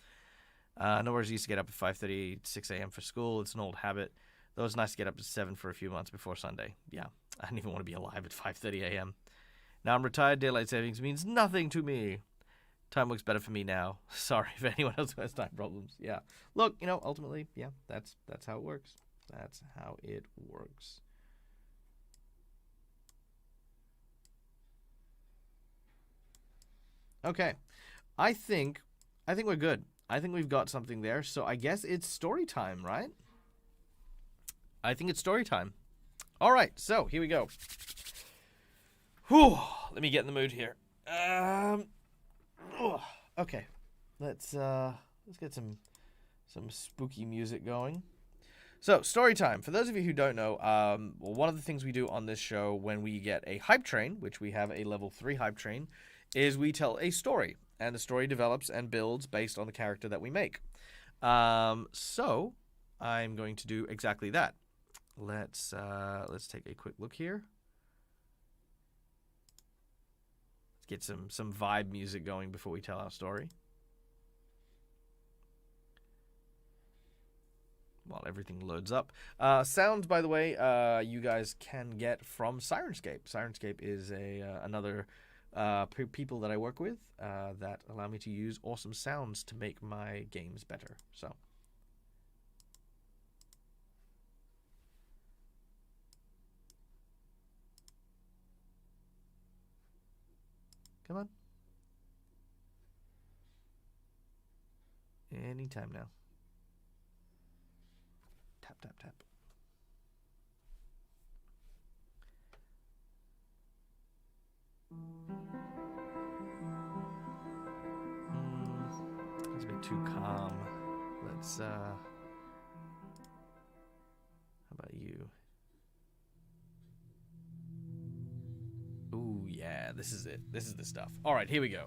No worries. Used to get up at 5:30, 6 a.m. for school. It's an old habit. Though it's nice to get up at 7 for a few months before Sunday. Yeah, I didn't even want to be alive at 5:30 a.m. Now I'm retired. Daylight savings means nothing to me. Time works better for me now. Sorry if anyone else has time problems. Yeah. Look, you know, ultimately, yeah, that's how it works. That's how it works. Okay. I think we're good. I think we've got something there. So I guess it's story time, right? I think it's story time. All right. So here we go. Whew. Let me get in the mood here. Okay, let's get some spooky music going. So, story time. For those of you who don't know, one of the things we do on this show when we get a hype train, which we have a level 3 hype train, is we tell a story, and the story develops and builds based on the character that we make. So, I'm going to do exactly that. Let's take a quick look here. Let's get some vibe music going before we tell our story. While everything loads up. Sounds, by the way, you guys can get from Sirenscape. Sirenscape is another people that I work with that allow me to use awesome sounds to make my games better. So, come on. Anytime now. Tap, tap, tap. It's a bit too calm. Let's, how about you? Ooh, yeah, this is it. This is the stuff. All right, here we go.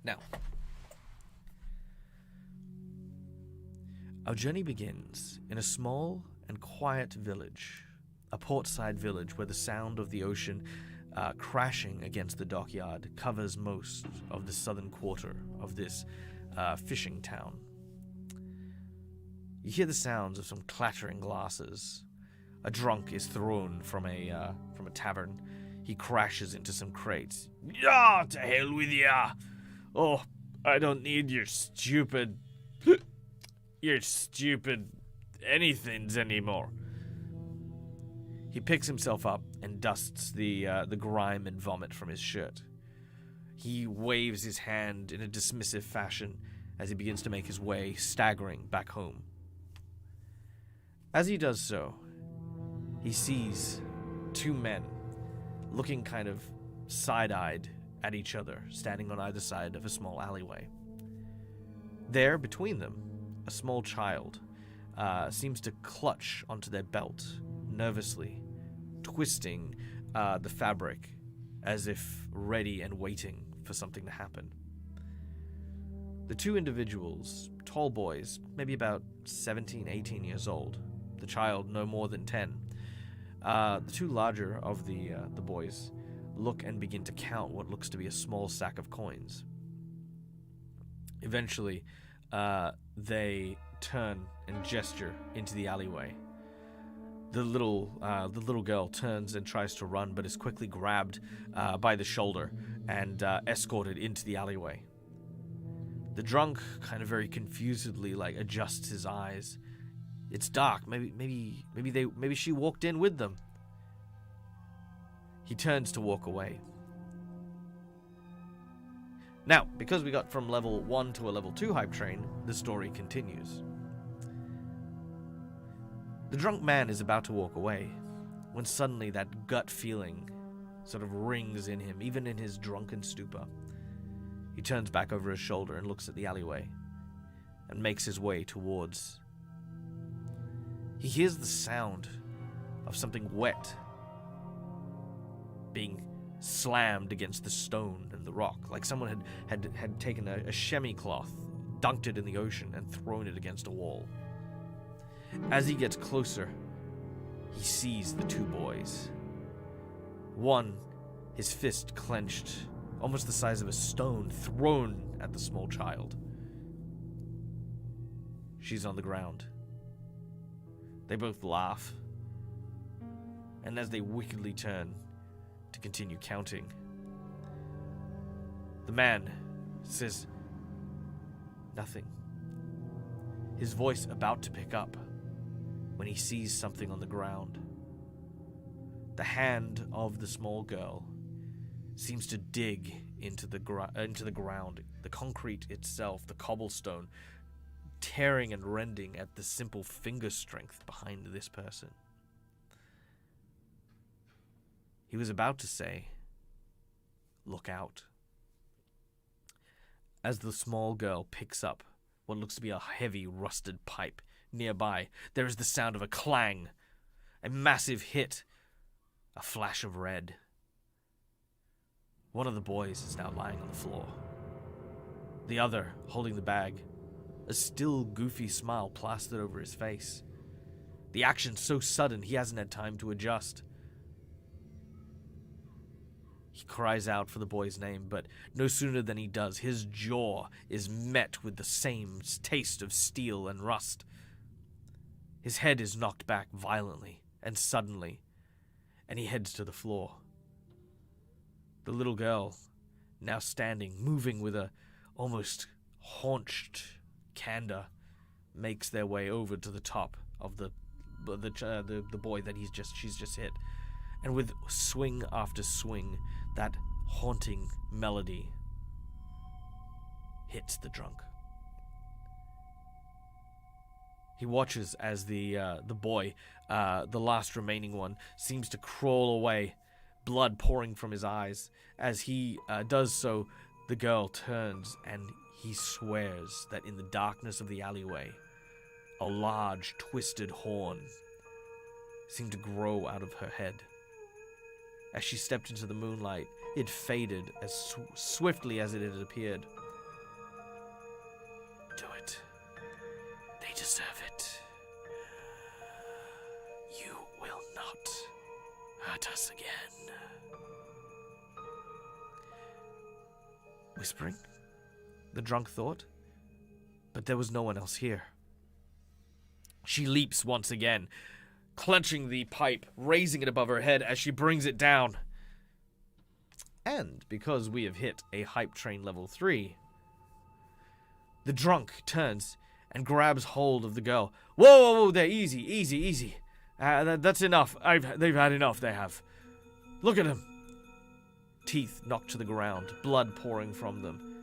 Now, our journey begins in a small and quiet village, a portside village where the sound of the ocean crashing against the dockyard covers most of the southern quarter of this fishing town. You hear the sounds of some clattering glasses. A drunk is thrown from a tavern. He crashes into some crates. "Yeah, to hell with ya! Oh, I don't need your stupid anythings anymore." He picks himself up and dusts the grime and vomit from his shirt. He waves his hand in a dismissive fashion as he begins to make his way, staggering back home. As he does so, he sees two men looking kind of side-eyed at each other, standing on either side of a small alleyway. There, between them, a small child seems to clutch onto their belt, nervously, twisting the fabric as if ready and waiting for something to happen. The two individuals, tall boys, maybe about 17, 18 years old, the child no more than 10. The two larger of the boys look and begin to count what looks to be a small sack of coins. Eventually, they turn and gesture into the alleyway. The little girl turns and tries to run, but is quickly grabbed by the shoulder and escorted into the alleyway. The drunk kind of very confusedly adjusts his eyes. It's dark. Maybe she walked in with them. He turns to walk away. Now, because we got from level 1 to a level 2 hype train, the story continues. The drunk man is about to walk away when suddenly that gut feeling sort of rings in him, even in his drunken stupor. He turns back over his shoulder and looks at the alleyway and makes his way towards. He hears the sound of something wet being slammed against the stone and the rock, like someone had taken a chamois cloth, dunked it in the ocean, and thrown it against a wall. As he gets closer, he sees the two boys. One, his fist clenched, almost the size of a stone, thrown at the small child. She's on the ground. They both laugh, and as they wickedly turn to continue counting, the man says nothing, his voice about to pick up when he sees something on the ground. The hand of the small girl seems to dig into the ground, the concrete itself, the cobblestone, tearing and rending at the simple finger strength behind this person. He was about to say, "Look out," as the small girl picks up what looks to be a heavy, rusted pipe. Nearby, there is the sound of a clang, a massive hit, a flash of red. One of the boys is now lying on the floor. The other, holding the bag, a still goofy smile plastered over his face. The action's so sudden he hasn't had time to adjust. He cries out for the boy's name, but no sooner than he does, his jaw is met with the same taste of steel and rust. His head is knocked back violently and suddenly, and he heads to the floor. The little girl, now standing, moving with a almost haunched candor, makes their way over to the top of the boy that she's just hit, and with swing after swing, that haunting melody hits the drunk. He watches as the boy, the last remaining one, seems to crawl away, blood pouring from his eyes. As he does so, the girl turns and he swears that in the darkness of the alleyway, a large, twisted horn seemed to grow out of her head. As she stepped into the moonlight, it faded as swiftly as it had appeared. Do it. They deserve it. You will not hurt us again. Whispering, the drunk thought, but there was no one else here. She leaps once again, clenching the pipe, raising it above her head as she brings it down. And because we have hit a hype train level 3, the drunk turns and grabs hold of the girl. Whoa, there, easy. That's enough. They've had enough, they have. Look at him. Teeth knocked to the ground, blood pouring from them.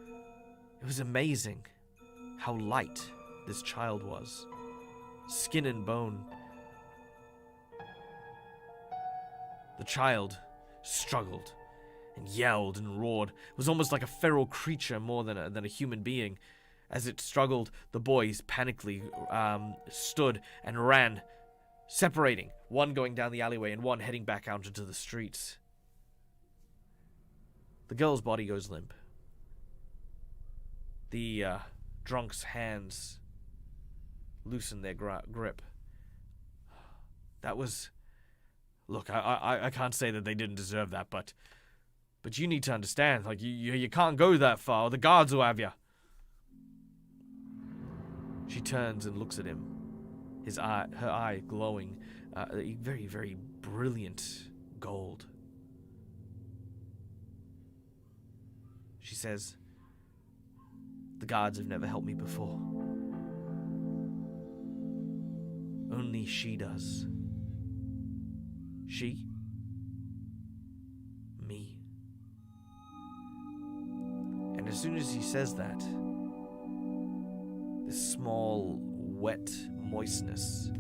It was amazing how light this child was. Skin and bone. The child struggled and yelled and roared. It was almost like a feral creature more than a human being. As it struggled, the boys panically stood and ran, separating, one going down the alleyway and one heading back out into the streets. The girl's body goes limp. The drunk's hands loosen their grip. That was... Look, I can't say that they didn't deserve that, but you need to understand, like, you can't go that far, or the guards will have you. She turns and looks at him, her eye glowing, a very, very brilliant gold. She says, "The guards have never helped me before. Only she does. She? Me." And as soon as he says that, this small, wet moistness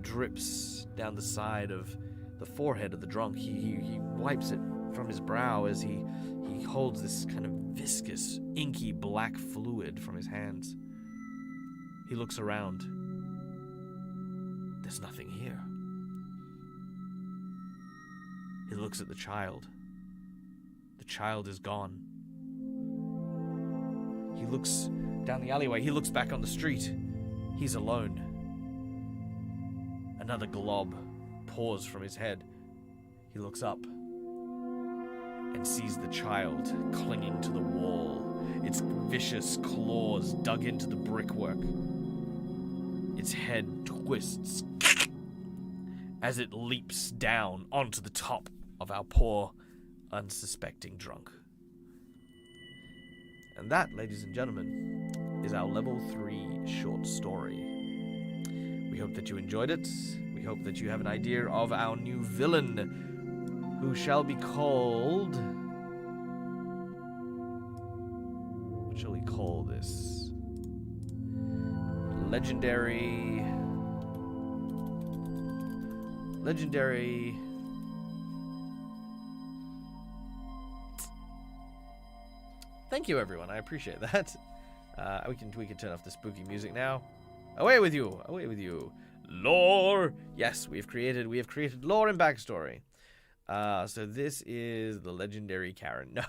drips down the side of the forehead of the drunk. He wipes it from his brow as he holds this kind of viscous, inky black fluid from his hands. He looks around. There's nothing here. He looks at the child. The child is gone. He looks down the alleyway. He looks back on the street. He's alone. Another glob pours from his head. He looks up and sees the child clinging to the wall, its vicious claws dug into the brickwork. Its head twists as it leaps down onto the top of our poor, unsuspecting drunk. And that, ladies and gentlemen, is our level 3 short story. We hope that you enjoyed it. We hope that you have an idea of our new villain, who shall be called... What shall we call this? Legendary... Thank you, everyone. I appreciate that. We can turn off the spooky music now. Away with you! Away with you! Lore! Yes, we have created lore and backstory. So this is the legendary Karen. No.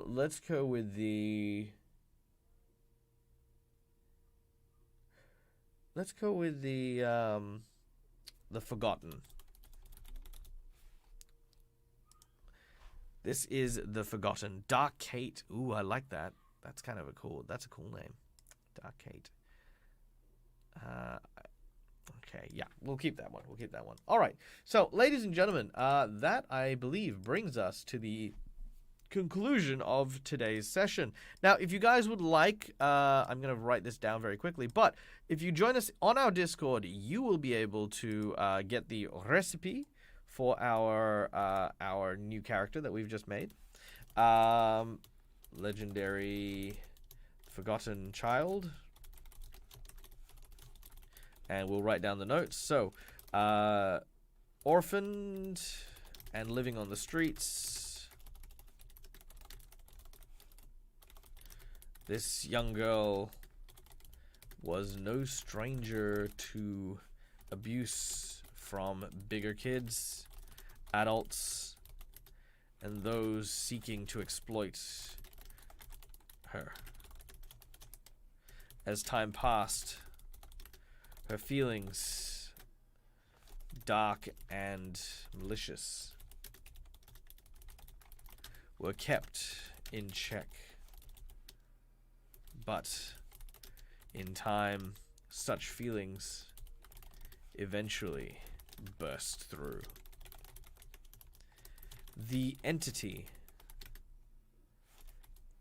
Let's go with the... let's go with the Forgotten. This is the Forgotten. Dark Kate. Ooh, I like that. That's kind of a cool name. Dark Kate. Okay, yeah, we'll keep that one. All right. So, ladies and gentlemen, that, I believe, brings us to the conclusion of today's session. Now, if you guys would like, I'm going to write this down very quickly, but if you join us on our Discord, you will be able to get the recipe for our new character that we've just made. Legendary Forgotten Child. And we'll write down the notes. So, orphaned and living on the streets. This young girl was no stranger to abuse from bigger kids, adults, and those seeking to exploit her. As time passed, her feelings, dark and malicious, were kept in check. But in time, such feelings eventually burst through. The entity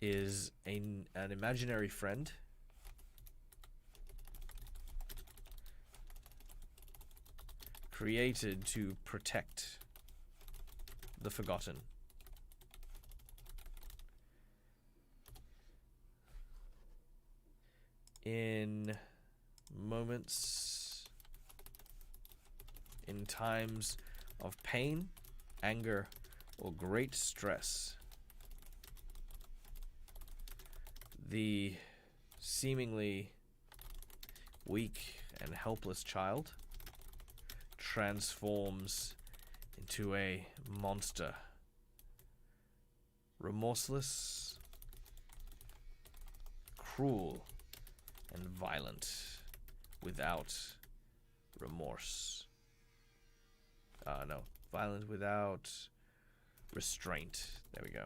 is an imaginary friend created to protect the Forgotten. In moments, in times of pain, anger, or great stress, the seemingly weak and helpless child transforms into a monster, remorseless, cruel, and violent, without remorse. No, violent without restraint. There we go.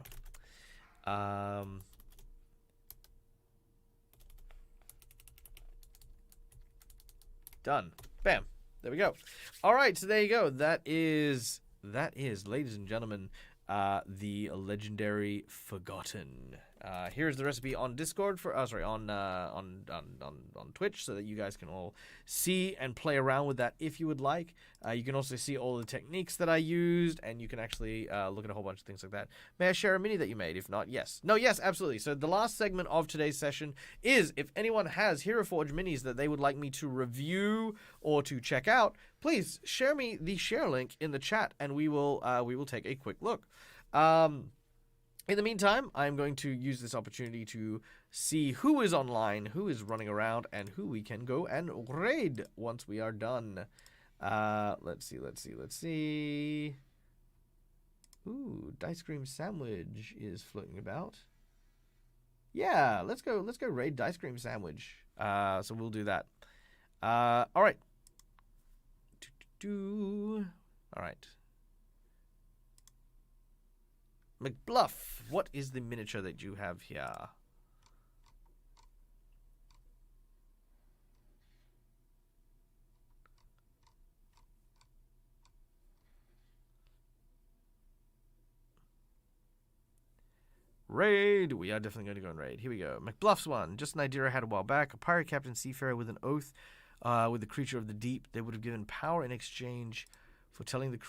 Done. Bam. There we go. All right, so there you go. That is, ladies and gentlemen, the legendary Forgotten. Here's the recipe on Discord for on Twitch, so that you guys can all see and play around with that if you would like. You can also see all the techniques that I used, and you can actually look at a whole bunch of things like that. May I share a mini that you made? If not, yes. No, yes, absolutely. So the last segment of today's session is, if anyone has Heroforge minis that they would like me to review or to check out, please share me the share link in the chat, and we will take a quick look. In the meantime, I'm going to use this opportunity to see who is online, who is running around, and who we can go and raid once we are done. Let's see. Ooh, Dice Cream Sandwich is floating about. Yeah, let's go raid Dice Cream Sandwich. So we'll do that. All right. All right. McBluff, what is the miniature that you have here? Raid. We are definitely going to go and raid. Here we go. McBluff's one. Just an idea I had a while back. A pirate captain seafarer with an oath with the creature of the deep. They would have given power in exchange for telling about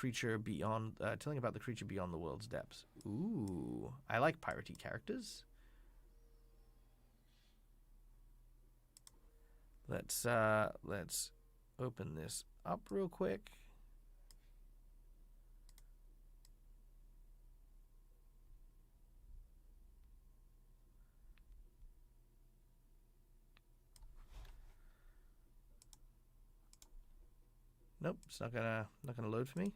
the creature beyond the world's depths. Ooh, I like piratey characters. Let's open this up real quick. Nope, it's not gonna load for me.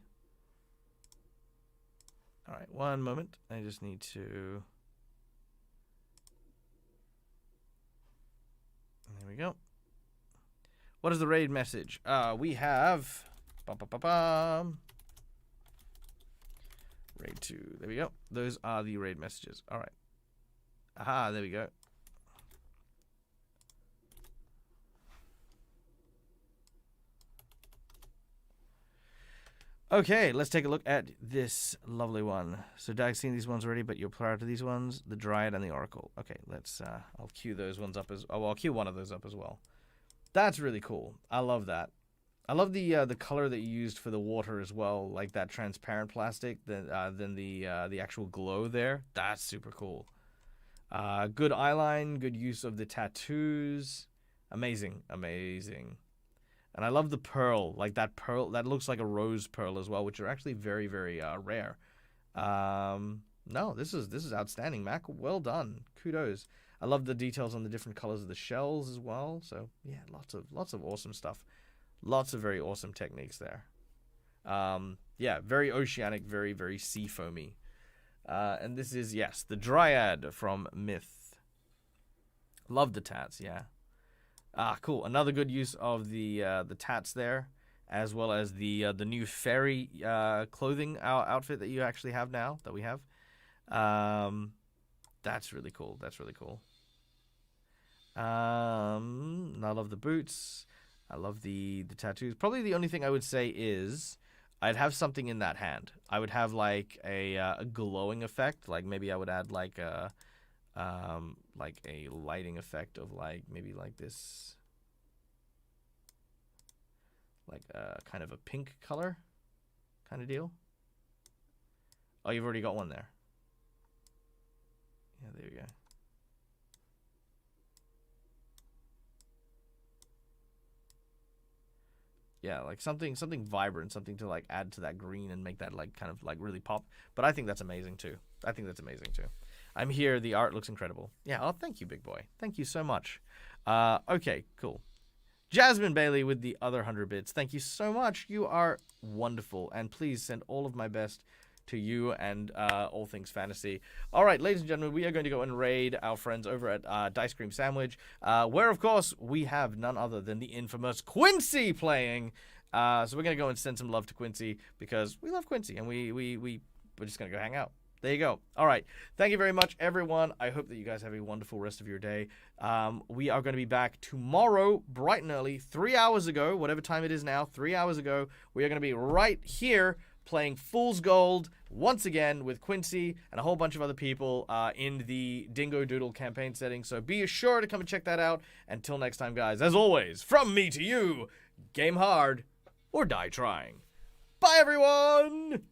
All right, one moment. I just need to. There we go. What is the raid message? We have... Raid 2. There we go. Those are the raid messages. All right. Aha, there we go. Okay, let's take a look at this lovely one. So Dag's seen these ones already, but you're prior to these ones, the Dryad and the Oracle. Okay, let's, I'll queue those ones up as, oh, I'll queue one of those up as well. That's really cool. I love that. I love the color that you used for the water as well, like that transparent plastic, then the actual glow there. That's super cool. Good eyeline, good use of the tattoos. Amazing, amazing. And I love the pearl, like that pearl, that looks like a rose pearl as well, which are actually very, very rare. No, this is outstanding, Mac. Well done. Kudos. I love the details on the different colors of the shells as well. So yeah, lots of awesome stuff. Lots of very awesome techniques there. Yeah, very oceanic, very, very sea foamy. And this is, yes, the Dryad from Myth. Love the tats, yeah. Cool. Another good use of the tats there, as well as the new fairy clothing outfit that you actually have now, that we have. That's really cool. That's really cool. I love the boots. I love the tattoos. Probably the only thing I would say is I'd have something in that hand. I would have like a glowing effect. Like maybe I would add like a lighting effect of like maybe like this, like kind of a pink color kind of deal. Oh, you've already got one there. Yeah, there you go. Yeah, like something vibrant, something to like add to that green and make that like kind of like really pop. But I think that's amazing too. I think that's amazing too. I'm here. The art looks incredible. Yeah. Oh, thank you, big boy. Thank you so much. Okay, cool. Jasmine Bailey with the other 100 bits. Thank you so much. You are wonderful. And please send all of my best to you and all things fantasy. All right, ladies and gentlemen, we are going to go and raid our friends over at Dice Cream Sandwich, where, of course, we have none other than the infamous Quincy playing. So we're going to go and send some love to Quincy because we love Quincy, and we're just going to go hang out. There you go. All right. Thank you very much, everyone. I hope that you guys have a wonderful rest of your day. We are going to be back tomorrow, bright and early, 3 hours ago, whatever time it is now, 3 hours ago. We are going to be right here playing Fool's Gold once again with Quincy and a whole bunch of other people in the Dingo Doodle campaign setting. So be sure to come and check that out. Until next time, guys, as always, from me to you, game hard or die trying. Bye, everyone!